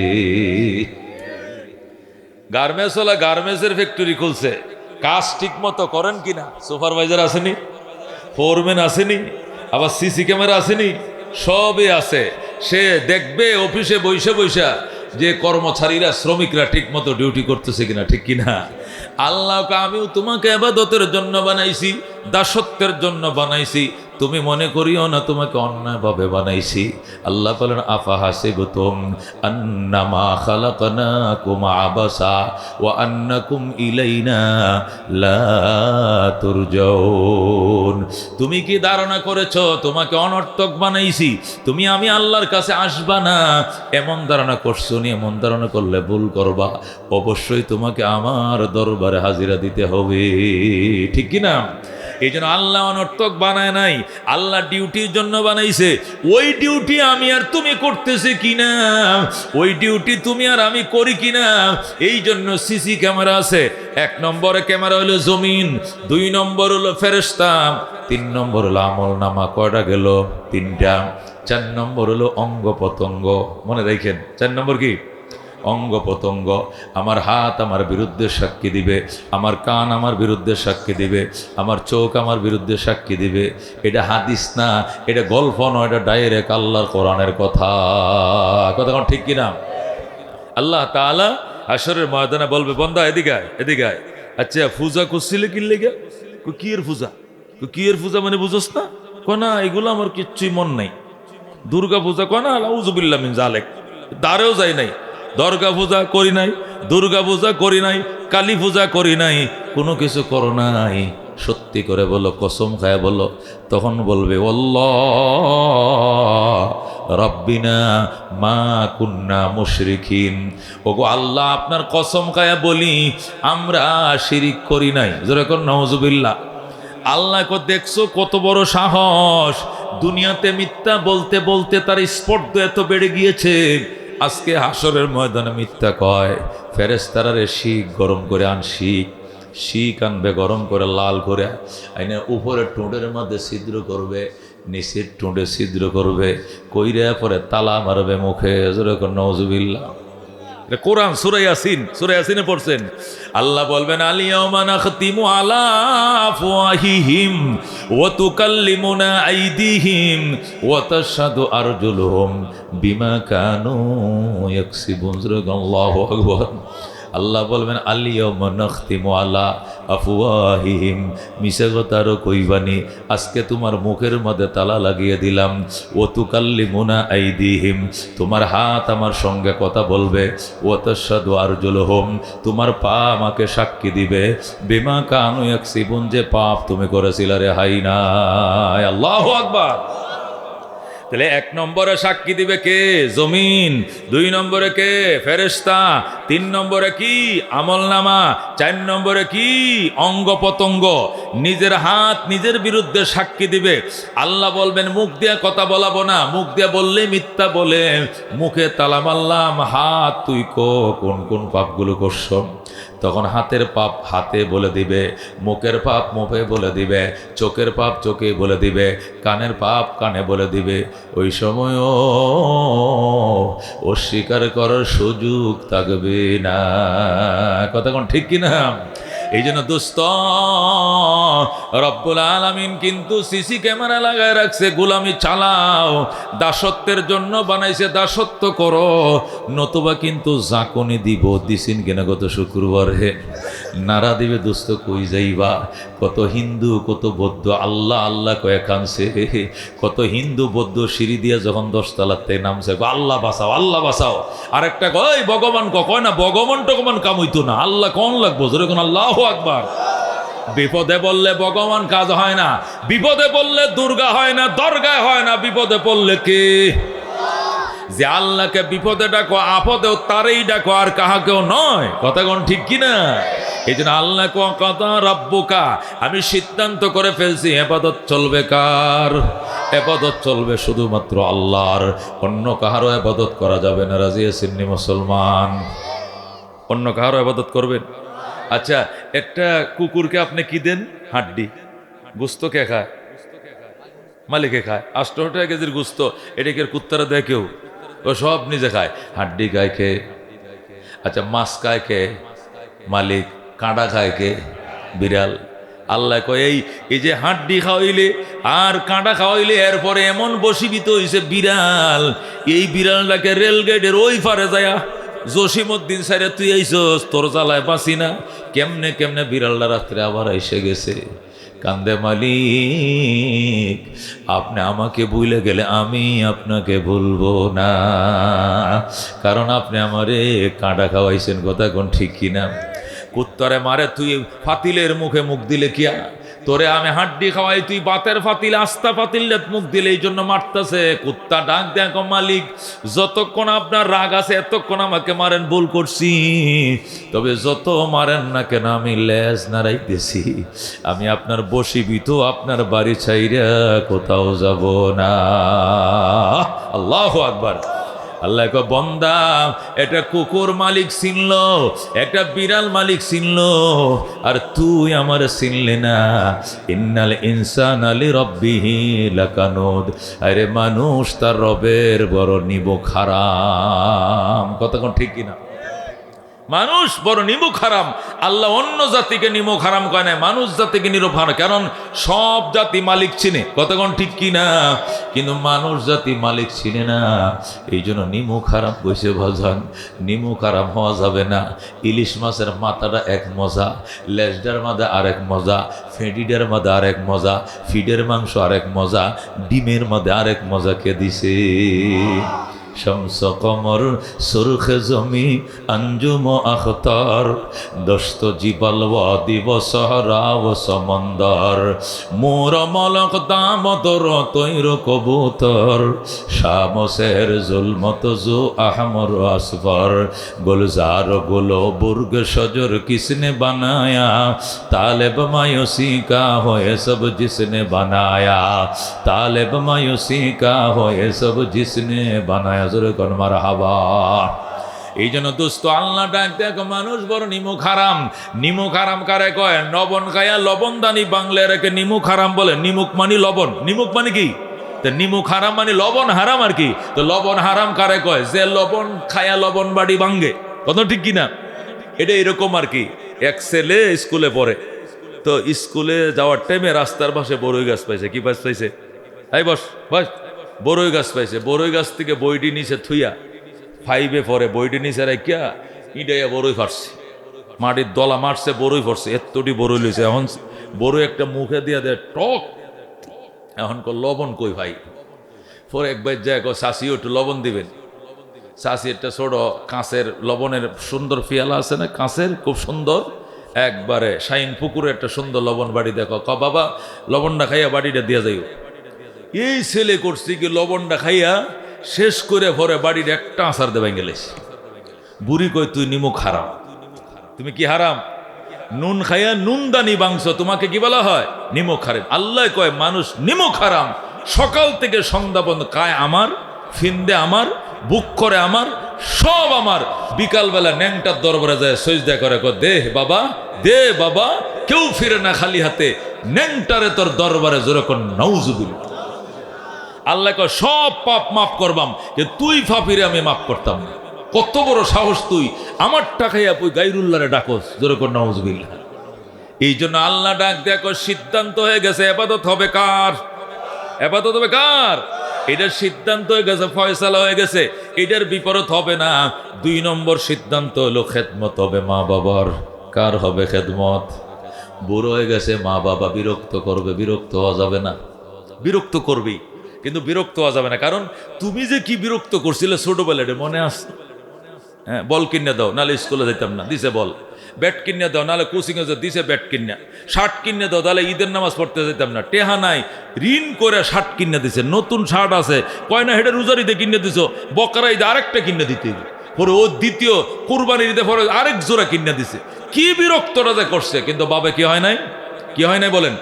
A: গার্মেন্টস ওলা গার্মেন্টসের ফ্যাক্টরি খুলছে, কাজ ঠিক মতো করেন কিনা, সুপারভাইজার আসেনি, ফোরম্যান আসেনি, আবার সিসি ক্যামেরা আসেনি, সবই আছে। সে দেখবে অফিসে বৈশা বৈশা যে কর্মচারীরা শ্রমিকরা ঠিক মতো ডিউটি করতেছে কিনা, ঠিক কিনা। আল্লাহকে আমিও তোমাকে ইবাদতের জন্য বানাইছি, দাসত্বের জন্য বানাইছি, তুমি মনে করিও না তোমাকে অন্যায়ভাবে বানাইছি। আল্লাহ বলেন আফা হাসিবতুম আন্নামা খালাকনাকুম আবাসা ওয়া আন্নাকুম ইলাইনা লা তুরজাউন। তুমি কি ধারণা করেছো তোমাকে অনর্থক বানাইছি, তুমি আমি আল্লাহর কাছে আসবা না, এমন ধারণা করছো নি? এমন ধারণা করলে ভুল করবা। অবশ্যই তোমাকে আমার দরবারে হাজিরা দিতে হবে, ঠিক কিনা। এই জন্য আল্লাহ অনর্থক বানায় নাই, আল্লাহ ডিউটির জন্য বানাইছে। ওই ডিউটি আমি আর তুমি করতেছি কিনা, ওই ডিউটি তুমি আর আমি করি কিনা, এই জন্য সিসি ক্যামেরা আছে। 1 নম্বরে ক্যামেরা হলো জমিন, 2 নম্বর হলো ফেরেশতা, 3 নম্বর হলো আমল নামা। কয়টা গেল? 3টা। 4 নম্বর হলো অঙ্গ প্রত্যঙ্গ। মনে রাখেন 4 নম্বর কি? অঙ্গ প্রত্যঙ্গ। আমার হাত আমার বিরুদ্ধে সাক্ষী দিবে, আমার কান আমার বিরুদ্ধে সাক্ষী দিবে, আমার চোখ আমার বিরুদ্ধে সাক্ষী দিবে। এটা হাদিস না, এটা গল্প নয়, এটা ডাইরেক্ট আল্লাহর কোরআনের কথা। কথা কোন ঠিক কিনা? আল্লাহ তাআলা হাশরের ময়দানে বলবে বান্দা এদিকে আয়, এদিকে আয়। আচ্ছা পূজা করছিলে কি লেগে? কি এর পূজা? কি এর পূজা মানে বুঝোস না? কোনা এগুলো আমার কিচ্ছুই মন নাই। দুর্গা পূজা কোনা আউযুবিল্লাহ মিন জালেক, দাঁড়েও যায় নাই। দর্গা পূজা করি নাই, দুর্গা পূজা করি নাই, কালী পূজা করি নাই, কোনো কিছু করো নাই। সত্যি করে বলো, কসম খায় বলো। তখন বলবে আল্লাহ রব্বিনা মা কুন্না মুশরিকিন। ওগো আল্লাহ আপনার কসম খায়া বলি আমরা শিরিক করি নাই। যেরকম নাউজুবিল্লাহ। আল্লাহ দেখছো কত বড় সাহস, দুনিয়াতে মিথ্যা বলতে বলতে তার স্পর্ধা এত বেড়ে গিয়েছে, আজকে হাসরের ময়দানে মিথ্যা কয়। ফেরেশতারা শিক গরম করে আন, শিক আনবে গরম করে লাল করে আইনে উপরে ঠোঁটের মধ্যে ছিদ্র করবে, নিচের ঠোঁটে ছিদ্র করবে, কইরা পরে তালা মারবে মুখে। যেরকম নাউজুবিল্লাহ। কোরআন সূরা ইয়াসিন, সূরা ইয়াসিনে পড়ছেন। আল্লাহ বলবেন আলিয়াউমা নাখতিমু আলা আফওয়াহিহিম ওয়া তুকাল্লিমুনা আইদিহিম ওয়া তাশহাদু আরজুলুহুম বিমা কানু ইয়াকসিবুন। আল্লাহু আকবার। আল্লাহ বলবেন আলিয়াউমা নাখতিমু আলা আফওয়াহিহিম, মিশা কথারও কইবানি, আজকে তোমার মুখের মধ্যে তালা লাগিয়ে দিলাম। ও তুকাল্লিমুনা আইদিহিম, তোমার হাত আমার সঙ্গে কথা বলবে। ও তাশহাদু আরজুলুহুম, তোমার পা আমাকে সাক্ষী দিবে। বিমা কানু ইয়াকসিবুন, যে পাপ তুমি করেছিলে রে হাই নাই। আল্লাহু আকবার। তাহলে 1 নম্বরে সাক্ষী দিবে কে? জমিন। 2 নম্বরে কে? ফেরেশতা। 3 নম্বরে কি? আমলনামা। 4 নম্বরে কি? অঙ্গ প্রত্যঙ্গ। নিজের হাত নিজের বিরুদ্ধে সাক্ষী দিবে। আল্লাহ বলবেন মুখ দিয়ে কথা বলাবো না, মুখ দিয়ে বললে মিথ্যা বলে মুখে তালা মারলাম। হাত তুই কোন কোন পাপগুলো করছ? তখন হাতের পাপ হাতে বলে দিবে, মুখের পাপ মুখে বলে দিবে, চোখের পাপ চোখে বলে দিবে, কানের পাপ কানে বলে দিবে। ওই সময়ও অস্বীকার করার সুযোগ থাকবে না। কথা কোন ঠিক কিনা? এই জন্য দোস্ত রব্বুল আলামিন কিন্তু সিসি ক্যামেরা লাগায় রাখছে। গোলামি চালাও, দাসত্বের জন্য বানাইছে, দাসত্ব করো, নতুবা কিন্তু জাকনি দিব। দিছিন কিনা গত শুক্রবারে নারা দিবে দোস্ত, কই যাইবা? কত হিন্দু কত বৌদ্ধ আল্লাহ আল্লাহ কয়ে কানছে। কত হিন্দু বৌদ্ধ সিঁড়ি দিয়ে যখন 10 তলার থেকে নামছে, আল্লাহ বাঁচাও আল্লাহ বাঁচাও। আরেকটা কয় ভগবান, কয় না ভগবান টগবান কামইতো না, আল্লাহ কোন লাগবো? যেরকম আল্লাহু আকবার। বিপদে বললে ভগবান কাজ হয় না, বিপদে বললে দুর্গা হয় না, দরগায় হয় না, বিপদে পড়লে কে? যে আল্লাহকে বিপদে ডাকো, আপদেও তারেই ডাকো, আর কাহাকেও নয়। কথা কোন ঠিক কিনা? এই জন্য আল্লাহ কথা রাব্বুকা, আমি সিদ্ধান্ত করে ফেলছি ইবাদত চলবে কার? ইবাদত চলবে শুধুমাত্র আল্লাহর, অন্য কাহারও ইবাদত করা যাবে না। রাজি আছেন নি মুসলমান? অন্য কাহারও ইবাদত করবেন? আচ্ছা, একটা কুকুরকে আপনি কি দেন? হাড্ডি। গোস্ত কে খায়? মালিকে খায়। 8 কেজির গোস্ত, এটাকে কুত্তারা দেয় কেউ? ও সব নিজে খায়। হাড্ডি খায় কে? আচ্ছা, মাছ খায় কে? মালিক। কাঁটা খায় কে? বিড়াল। আল্লাহ কয় এই যে হাড্ডি খাওয়াইলে আর কাঁটা খাওয়াইলে এরপরে এমন বশীভূত হইছে বিড়াল, এই বিড়ালটাকে রেলগেটের ওই পারে যায়া জসিমউদ্দিন সাইরে তুই আইছস, তোর জ্বালায় বাঁচি না। কেমনে কেমনে বিড়ালটা রাত্রে আবার এসে গেছে। কান্দে মালিক, আপনি আমাকে ভুলে গেলে আমি আপনাকে ভুলবো না, কারণ আপনি আমারে কাঁটা খাওয়াইছেন। কথা কোন ঠিক কিনা? কুত্তরে মারে তুই ফাতিলের মুখে মুখ দিলে কিয়া? তোরে আমি হাড্ডি খাওয়াই, তুই বাতের ফাতিল, আস্তা ফাতিল মুখ দিলে, এই জন্য মারতেছে। কুত্তা ডাক দেখো, মালিক যতক্ষণ আপনার রাগ আছে এতক্ষণ আমাকে মারেন, ভুল করছি, তবে যত মারেন না কেন আমি লেজ নাড়াইতেছি। আমি আপনার বশীভূত, আপনার বাড়ি ছাইরা কোথাও যাব না। আল্লাহু আকবার। আল্লাহ কয়, বন্দা একটা কুকুর মালিক চিনল, একটা বিড়াল মালিক চিনল, আর তুই আমার চিনলে না। ইন্নাল ইনসানা লিরাব্বিহি লাকানুদ। আরে মানুষ তার রবের বড় নিমক হারাম। কতক্ষণ ঠিক কিনা? মানুষ বড় নিমুখ হারাম। আল্লাহ অন্য জাতিকে নিমুখ হারাম কয় না, মানুষ জাতিকে নিরূপ হারাম। কারণ সব জাতি মালিক চিনে। কতক্ষণ ঠিক কিনা? কিন্তু মানুষ জাতি মালিক চিনে না, এই জন্য নিমুখ হারাম কইছে। ভাজান, নিমুখ হারাম হওয়া যাবে না। ইলিশ মাছের মাথাটা এক মজা, লেজটার মাঝে আরেক মজা, ফেঁটিটার মাঝে আরেক মজা, ফিডের মাংস আরেক মজা, ডিমের মাঝে আরেক মজা কে দিছে? শামস কমর সুরখে জমি আঞ্জুম আখতার, দস্ত জিবাল ওয়াদি ও সহরা ও সমন্দর, মোর মলক দামদর তৈর কবুতর, শামসের জুলমত জু আহমর আসফর, গুলজার গুলো বুর্গ সজর কিসনে বানায়া, তালেব মাयूसी का हो ये सब जिसने बनाया, तालेब मायूसी का हो ये सब जिसने बनाया। মারহাবা। এই জন্য দোস্ত আল্লাহ ডাক দেখো, মানুষ বড় নিমুখ হারাম। নিমুখ হারাম কারে কয়? লবণ খায়া লবণ দানি বাংলায় রেখে নিমুখ হারাম বলে। নিমুখ মানে লবণ, নিমুখ মানে কি? তো নিমুখ হারাম মানে লবণ হারাম আর কি। তো লবণ হারাম কারে কয়? যে লবণ খায়া লবণ বাড়ি ভাঙ্গে। কত ঠিক কিনা? এটা এরকম আর কি। এক ছেলে স্কুলে পড়ে, তো স্কুলে যাওয়ার টাইমে রাস্তার পাশে বড়ই গাছ পাইছে। কি গাছ পাইছে? এই বস বস। বড়ই গাছ পাইছে। বড়ই গাছ থেকে বইটি নিচে থুইয়া, 5-এ পরে বইটি নিচে রাখিয়া ইডাইয়া বড়ই ফাটছে, মাটির দলা মারছে, বড়ই পড়ছে। এতটি বড়ই লইছে। এখন বড়ই একটা মুখে দিয়া দেয় টক। এখন লবণ কই ভাই? পরে একবার যায় শাশিও একটু লবণ দিবেন। শাশি একটা ছোট কাঁচের লবণের সুন্দর পিয়ালা আছে না, কাঁচের, খুব সুন্দর, একবারে শাইন পুকুরে একটা সুন্দর লবণ বাড়ি দেখো। বাবা লবণটা খাইয়া বাড়িটা দিয়া যাইও। এই ছেলে করছি কি, লবণটা খাইয়া শেষ করে ভরে বাড়ির একটা আচার দেবাই গেলেস। বুড়ি কই, তুই নিমুখ হারাম। তুমি কি হারাম? নুন খাইয়া নুন দানি বাংশ, তোমাকে কি বলা হয়? নিমুখ হারাম। আল্লাহ কয় মানুষ নিমুখ হারাম। সকাল থেকে সন্ধ্যা পর্যন্ত কায় আমার, ফিন্দে আমার, বুক করে আমার, সব আমার। বিকালবেলা ন্যাংটার দরবারে যায় সজদা করে, দে বাবা, দে বাবা, কেউ ফিরে না খালি হাতে। ন্যাংটারে তোর দরবারে যেরকম নাউজুবিল্লাহ। আল্লাহ কয় সব পাপ মাফ করবাম, কিন্তু তুই ফাপিরে আমি মাফ করতাম না। কত বড় সাহস তুই আমার টাকাইয়া তুই গাইরুল্লাহরে ডাকস, যেরকম নাউজুবিল্লাহ। এই জন্য আল্লাহ ডাক দেখো, সিদ্ধান্ত হয়ে গেছে ইবাদত হবে কার? ইবাদত হবে কার? এটার সিদ্ধান্ত হয়ে গেছে, ফয়সালা হয়ে গেছে। এটার বিপরীত হবে না। 2 নম্বর সিদ্ধান্ত হলো খেদমত হবে মা বাবার। কার হবে খেদমত? বুড়ো হয়ে গেছে, মা বাবা বিরক্ত করবে, বিরক্ত হওয়া যাবে না। বিরক্ত করবেই, কিন্তু বিরক্ত হওয়া যাবে না। কারণ তুমি যে কি বিরক্ত করছিলে ছোটবেলায় মনে আছে? হ্যাঁ, বল কিনে দাও, নাহলে স্কুলে যাইতাম না, দিছে বল। ব্যাট কিনে দাও, নাহলে কোচিংয়ে দিছে ব্যাট কিনে। শার্ট কিনে দাও, তাহলে ঈদের নামাজ পড়তে যেতাম না। টেহা নাই, ঋণ করে শার্ট কিনে দিছে। নতুন শার্ট আছে, কয় না হেটা রোজার ঈদে কিনে দিছো, বকরা ঈদে আরেকটা কিনে দিতে, পরে ও দ্বিতীয় কুরবানির ঈদে পরে আরেক জোড়া কিনে দিছে। কি বিরক্তটা যে করছে, কিন্তু বাবা কি হয় নাই, কি হয় নাই বলেন?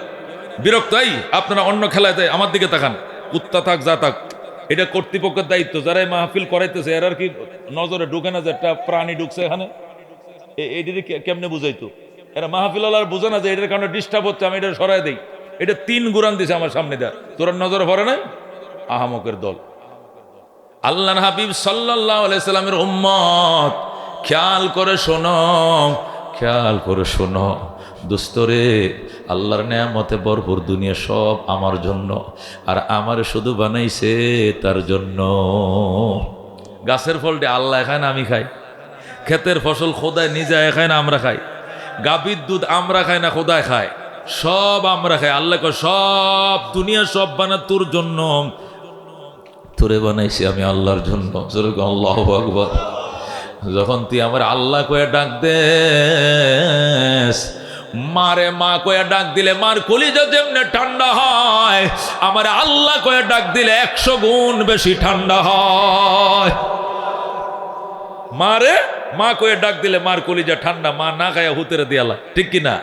A: বিরক্ত। এই আপনারা অন্য খেলায় দেয়, আমার দিকে তাকান, কুত্তা থাক যা থাক, এটা কর্তৃপক্ষের দায়িত্ব। যারা এই মাহফিল করাইতেছে এর আর কি নজরে ঢুকে না যে একটা প্রাণী ঢুকছে এখানে? এইটারে কেমনে বুঝাইতো? এরা মাহফিল আর বুঝে না যে এটার কারণে ডিস্টার্ব হচ্ছে, আমি এটা সরাই দিই। এটা 3 গুরান দিছে আমার সামনে দেয়, তোর নজরে পড়ে নাই? আহামকের দল। আল্লাহর হাবিব সাল্লাল্লাহু আলাইহি সাল্লামের উম্মত, খেয়াল করে শোনো, খেয়াল করে শোনো দোস্তরে, আল্লাহর নেয়ামতে ভরপুর দুনিয়া সব আমার জন্য, আর আমার শুধু বানাইছে তার জন্য। গাছের ফলটা আল্লাহ খায় না আমি খাই? ক্ষেতের ফসল খোদায় নিজে খায় না আমরা খাই? গাভীর দুধ আমরা খাই না খোদায় খায়? সব আমরা খাই। আল্লাহ কয় সব দুনিয়া সব বানা তোর জন্য, তোরে বানাইছি আমি আল্লাহর জন্য। আল্লাহু আকবার। যখন তুই আমার আল্লাহ কয়ে ডাক দেস, মারে মা কয়ে ডাক দিলে মার কলিজা যেমনে ঠান্ডা হয়, আমার আল্লাহ কয়ে ডাক দিলে 100 গুণ বেশি ঠান্ডা হয়। মারে মা কয়ে ডাক দিলে মার কলিজা ঠান্ডা, মা না খায় হুতেরে দিয়ালা, ঠিক কিনা?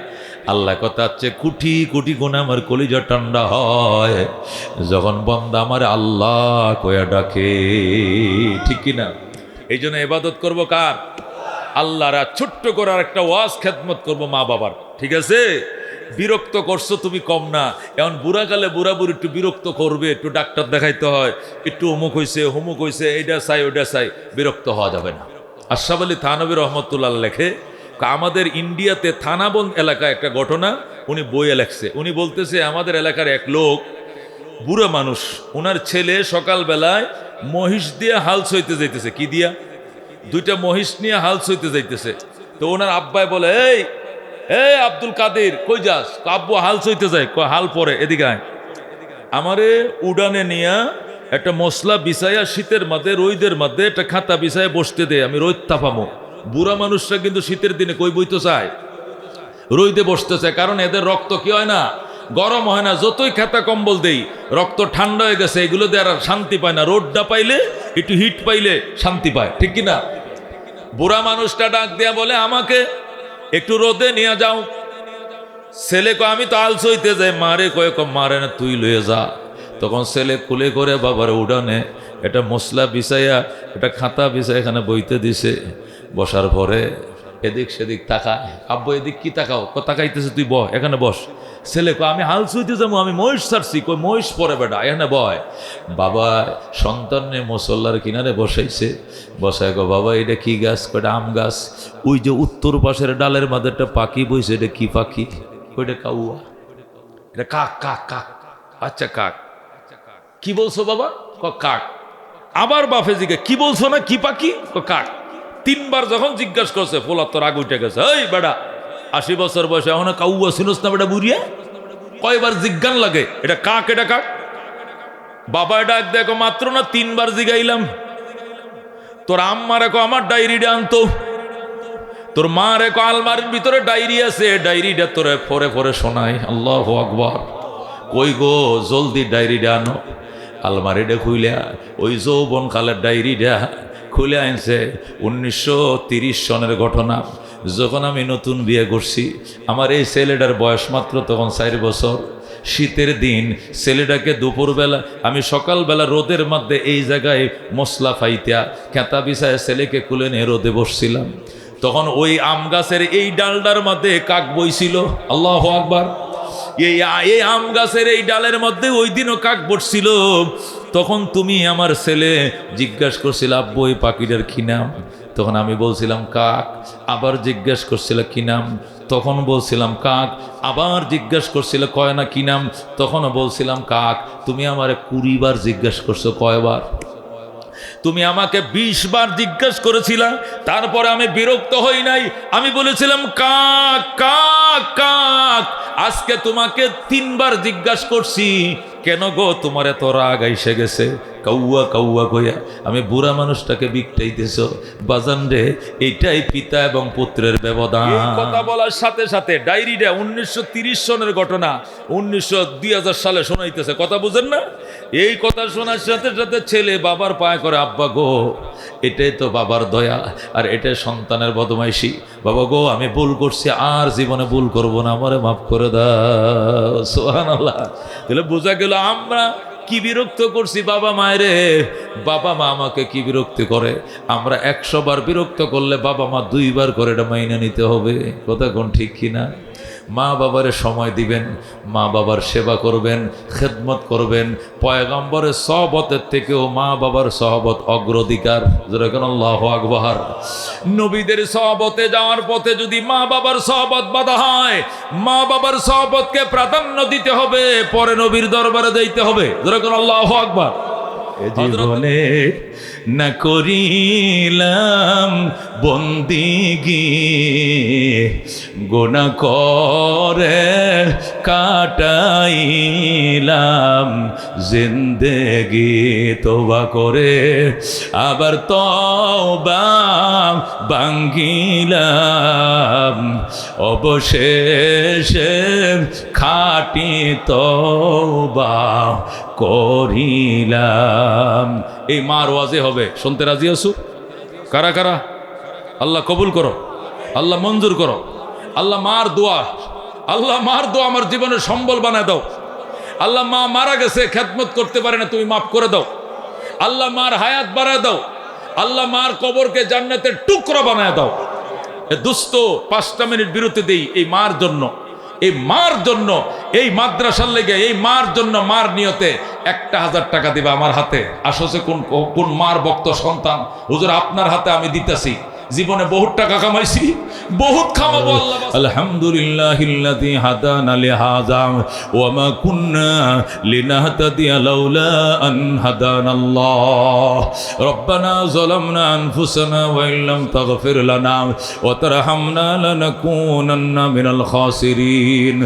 A: আল্লাহ কথা হচ্ছে কোটি কোটি গুণে আমার কলিজা ঠান্ডা হয় যখন বান্দা আমার আল্লাহ কয়ে ডাকে, ঠিক কিনা? এই জন্য ইবাদত করবো কার? আল্লাহর। ছোট্ট করে আর একটা ওয়াজ খেদমত করবো মা বাবার, ঠিক আছে? বিরক্ত করছো তুমি কম না, এখন বুড়াকালে বুড়া বুড়ি একটু বিরক্ত করবে, একটু ডাক্তার দেখাইতে হয়, একটু অমুক হয়েছে হুমুক হয়েছে, এইটা চাই ওইটা চাই, বিরক্ত হওয়া যাবে না। আশরাফ আলী থানভী রহমতুল্লাহ লেখে, আমাদের ইন্ডিয়াতে থানাবন্দ এলাকায় একটা ঘটনা, উনি বইয়ে লেখছে। উনি বলতেছে আমাদের এলাকার এক লোক, বুড়া মানুষ, ওনার ছেলে সকালবেলায় মহিষ দিয়ে হাল সইতে যাইতেছে। কি দিয়া? 2টা মহিষ নিয়ে হাল সইতে যাইতেছে। তো ওনার আব্বাই বলে, এই এই আব্দুল কাদের কই যাস? আব্বু হাল সইতে যায়। হাল পরে এদিকে আয়, আমারে উডানে নিয়া একটা মশলা বিছাইয়া শীতের মধ্যে রোদের মধ্যে একটা খাতা বিছাইয়া বসতে দে, আমি রোদ তাপামো। বুড়া মানুষরা কিন্তু শীতের দিনে কই বইতে চায়, রোদে বসতে চায়, কারণ এদের রক্ত কি হয় না, গরম হয় না। যতই খাতা কম্বল দেই রক্ত ঠান্ডা হয়ে গেছে, এগুলো দিয়ে আর শান্তি পায় না। রোদটা পাইলে একটু হিট পাইলে শান্তি পায়, ঠিক কিনা? বুড়া মানুষটা ডাক দেয়া বলে, আমাকে একটু রোদে নিয়ে যাও। ছেলে কয় আমি তো আলস হইতে যাই। মারে কয়ে মারে না, তুই লয়ে যা। তখন ছেলে কুলে করে বাবার উড়ানে এটা মশলা বিছাইয়া এটা খাতা বিছাই এখানে বইতে দিছে। বসার পরে এদিক সেদিক তাকায়, আব্বু এদিক কি তাকাও? তাকাইতেছে, তুই বস এখানে বস। ছেলে কয় আমি হাল সইতে যাবো, আমি মহিষ ছাড়ছি। কই মহিষ পরে বেটা, এখানে বয়। বাবা সন্তানে মুসল্লার কিনারে বসাইছে, বসায় গো বাবা এটা কি গাছ? কয়টা আম গাছ। ওই যে উত্তর পাশের ডালের মাঝে একটা পাখি বইছে, এটা কি পাখি? ওইটা কাউয়া। এটা কাক। কাক কাক। আচ্ছা কাক। কি বলছো বাবা? কাক। আবার বাপে জিজ্ঞাসা, কি বলছো না কি পাখি? কাক। 3বার যখন জিজ্ঞাসা করছে, ফোলা তোর আগ উঠে গেছে। এই বেটা 80 বছর বয়সে এখনো কাউয়া চিনোস না বেটা বুড়িয়া? কয়বার জিজ্ঞান লাগে এটা কাক, এটা কাক। বাবা এটা দেখো মাত্র না 3বার জিগাইলাম। তোর আম্মা রেখো আমার ডায়েরিটা আনতো, তোর মা রেখো আলমারির ভিতরে ডায়েরি আছে, ডায়েরিটা তোরে পরে পরে শোনাই। আল্লাহু আকবার। কই গো জলদি ডায়েরিটা আনো। আলমারিটা খুইলা ওই যৌবন কালের ডায়েরিটা খুলে আনছে। 1930 সনের ঘটনা, যখন আমি নতুন বিয়ে করছি। আমার এই ছেলেটার বয়স মাত্র তখন 4 বছর। শীতের দিন ছেলেটাকে দুপুরবেলা, আমি সকালবেলা রোদের মধ্যে এই জায়গায় মশলা ফাইতা খেতা বিছায় ছেলেকে কুলে নিয়ে রোদে বসছিলাম। তখন ওই আম গাছের এই ডালটার মধ্যে কাক বইছিল। আল্লাহু আকবার। এই আম গাছের এই ডালের মধ্যে ওই দিনও কাক বসছিল। তখন তুমি আমার ছেলে জিজ্ঞাসা করছিল, আব্বু এই পাখিটার কি নাম? তখন আমি বলছিলাম কাক। আবার জিজ্ঞাসা করছিল কি নাম? তখন বলছিলাম কাক। আবার জিজ্ঞাসা করছিল কয় না কি নাম? তখনও বলছিলাম কাক। তুমি আমার 20 বার জিজ্ঞাসা করছো, কয়বার? তুমি আমাকে 20 বার জিজ্ঞাসা করেছিলা, তারপরে আমি বিরক্ত হই নাই, আমি বলেছিলাম কাক কাক কাক। আজকে তোমাকে 3 বার জিজ্ঞাসা করছি, কেন গো তোমার এত রাগ আইসে গেছে? কাউয়া কাউয়া কইয়া আমি বুড়া মানুষটাকে বিকটাইতেছ। বাজান রে, এটাই পিতা এবং পুত্রের ব্যবধান। কথা বলার সাথে সাথে ডায়েরিটা 1930 সনের ঘটনা 2000 সালে শোনাইতেছে, কথা বুঝেন না? এই কথা শোনার সাথে সাথে ছেলে বাবার পায়ে করে, আব্বা গো এটাই তো বাবার দয়া, আর এটাই সন্তানের বদমাইশি। বাবা গো আমি ভুল করছি, আর জীবনে ভুল করব না, আমারে মাফ করে দাও। সুবহানাল্লাহ। তাহলে বোঝা গেল আমরা কি বিরক্ত করছি বাবা মায়েরে। বাবা মা আমাকে কি বিরক্ত করে, আমরা 100 বার বিরক্ত করলে বাবা মা 2 বার করে এটা মাইনে নিতে হবে। কথা কোন ঠিক কিনা? মা বাবারে সময় দিবেন, মা বাবার সেবা করবেন, খেদমত করবেন। পয়গম্বরের সহবতের থেকেও মা বাবার সহবত অগ্রাধিকার। যেরকম আল্লাহু আকবার। নবীদের সহবতে যাওয়ার পথে যদি মা বাবার সহবত বাধা হয়, মা বাবার সহবতকে প্রাধান্য দিতে হবে, পরে নবীর দরবারে যাইতে হবে। যেরকম আল্লাহু আকবার। এ জীবনে না করিলাম বন্দিগি, গুনাহ করে কাটাইলাম জিন্দেগি, তওবা করে আবার তওবা ভাঙ্গিলাম, অবশেষে খাঁটি তওবা করিলাম। এই মার ওয়াজে হবে, শুনতে রাজি আছো? কারা কারা? আল্লাহ কবুল করো, আল্লাহ মঞ্জুর করো। আল্লাহ মার দোয়া, আল্লাহ মার দোয়া আমার জীবনের সম্বল বানায় দাও। আল্লাহ মা মারা গেছে, খেদমত করতে পারে না, তুমি মাফ করে দাও। আল্লাহ মার হায়াত বাড়ায় দাও। আল্লাহ মার কবরকে জান্নাতের টুকরা বানায় দাও। এ দুস্থ 5টা মিনিট বিরতি দেই এই মার জন্য, এই মার জন্য, এই মাদ্রাসার লেগে, এই মার জন্য, মার নিয়তে 1000 টাকা দিবা আমার হাতে। আসছে কোন মার ভক্ত সন্তান, হুজুর আপনার হাতে আমি দিতেছি। জীবনে বহুত টাকা কামাইছি, বহুত খামাবো। আল্লাহ আলহামদুলিল্লাহিল্লাযী হাদানা লিহাযা ওয়া মা কুন্না লিনাহতাদিয়া লাউলা আন হাদানাল্লাহ। রব্বানা যালামনা আনফুসানা ওয়া ইল্লাম তাগফির লানা ওয়া তারহামনা লানাকুনান্না মিনাল খাসিরিন।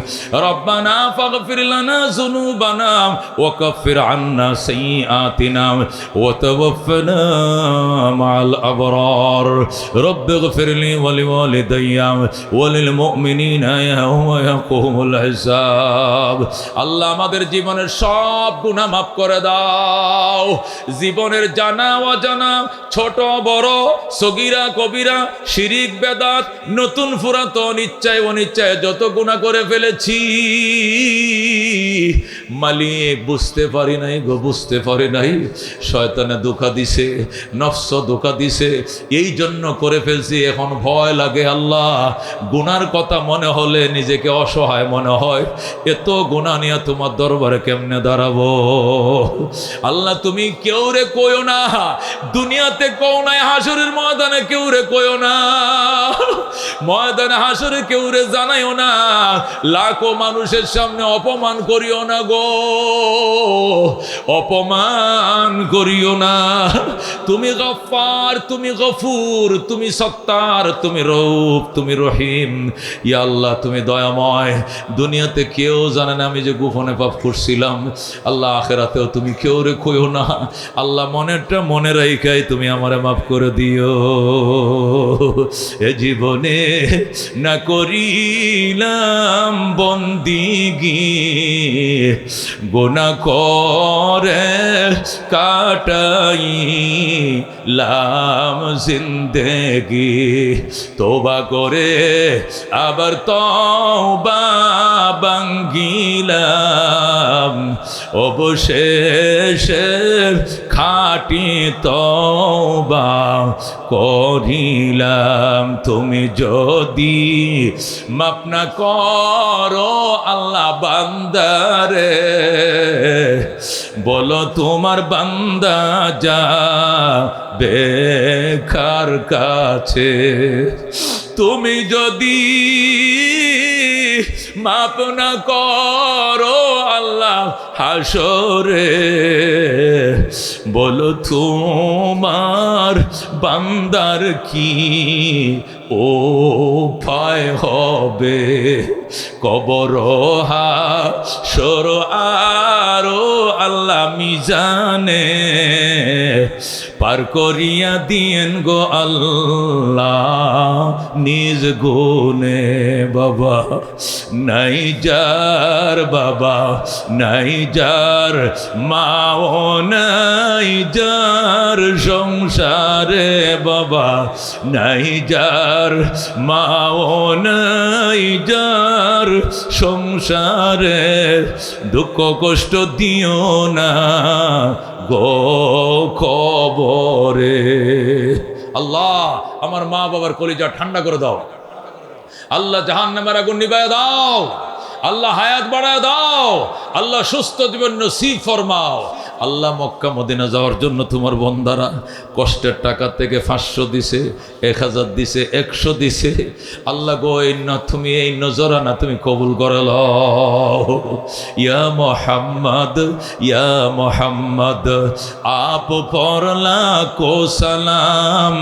A: রব্বানা ফাগফির লানা যুনুবানা ওয়া কাফির আন্না সাইয়্যাতিনা ওয়া তাওয়াফফানা মা'আল আবরার। رب اغفر لي ولوالدي وللمؤمنين يوم يقوم الحساب। আল্লাহ আমাদের জীবনের সব গুনাহ মাফ করে দাও। জীবনের জানা অজানা, ছোট বড়, সগীরা কবিরা, শিরিক বেদাত, নতুন পুরাতন, ইচ্ছায় অনিচ্ছায় যত গুনাহ করে ফেলেছি মালিক বুঝতে পারি নাই গো, বুঝতে পারি নাই। শয়তানে ধোঁকা দিছে, নফস ধোঁকা দিছে, এই জন্য করে ফেলছি। এখন ভয় লাগে আল্লাহ, গুনার কথা মনে হলে নিজেকে অসহায় মনে হয়। এত গুনাহ নিয়ে তোমার দরবারে কেমনে দাঁড়াবো? আল্লাহ তুমি কেউ রে কইও না, দুনিয়াতে কও নাই, হাসরের ময়দানে কেউ রে কইও না, ময়দানে হাসরে কেউ রে জানাইও না, লাখো মানুষের সামনে অপমান করিও না গো, অপমান করিও না। তুমি গফফার, তুমি গফুর, তুমি সত্তার, তুমি রউফ, তুমি রহিম। ইয়া আল্লাহ তুমি দয়াময়। দুনিয়াতে কেউ জানে না আমি যে গোপনে পাপ করছিলাম। আল্লাহ আখিরাতেও তুমি কেউ রে কইও না। আল্লাহ মনেরটা মনে রাইখাই তুমি আমারে মাফ করে দিও। এ জীবনে না করিলাম বন্দিগি, গুনাহ করে কাটাইলাম জিন্দেগি, তওবা করে আবার তওবা ভাঙ্গিলাম, অবশেষে খাঁটি তওবা করিলাম। তুমি যদি মাফ না করো আল্লাহ বান্দারে, বলো তোমার বান্দা যাবে কার কাছে? তুমি যদি মাপ না করো আল্লাহ হাসরে, বলো তোমার বান্দার কি উপায় হবে, কবর হাসর আরো আল্লাহ মিজানে পার করিয়া দিয়েন গো আল্লাহ নিজ গুণে। বাবা নাই যার, বাবা নাই যার, মাও নাই যার সংসারে, বাবা নাই যার, মাও নাই যার সংসারে, দুঃখ কষ্ট দিও না গো কবরে। আল্লাহ আমার মা বাবার কলিজা ঠান্ডা করে দাও, আল্লাহ জাহান্নামের আগুন নিভায় দাও, আল্লাহ হায়াত বাড়ায় দাও, আল্লাহ সুস্থ জীবন নসিব ফরমাও। আল্লাহ মক্কা মদিনা যাওয়ার জন্য তোমার বন্দারা কষ্টের টাকা থেকে 500 দিছে, 1000 দিছে, 100 দিছে। আল্লাহ গো তুমি এই নজরা না তুমি কবুল করে লও। ইয়া মোহাম্মদ, ইয়া মোহাম্মদ আপ পরলা কো সালাম,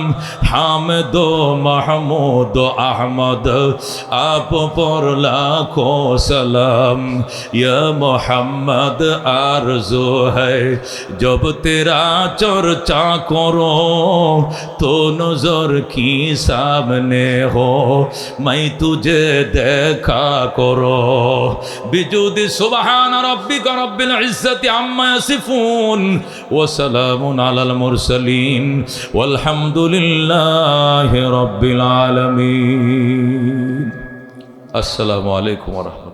A: হামদ মাহমুদ আহমদ আপ পরলা কো सलाम। या मोहम्मद आरज़ू है जब तेरा चर्चा करो तो नजर की सामने हो, मैं तुझे देखा करो। बिजुद सुबहान रब्बिका रब्बिल इज्जति अम्मा यसिफून व सलामुन अलल मुरसलीन वल्हम्दुलिल्लाहि रब्बिल आलमीन। अस्सलामु अलैकुम व रहमतुल्लाह।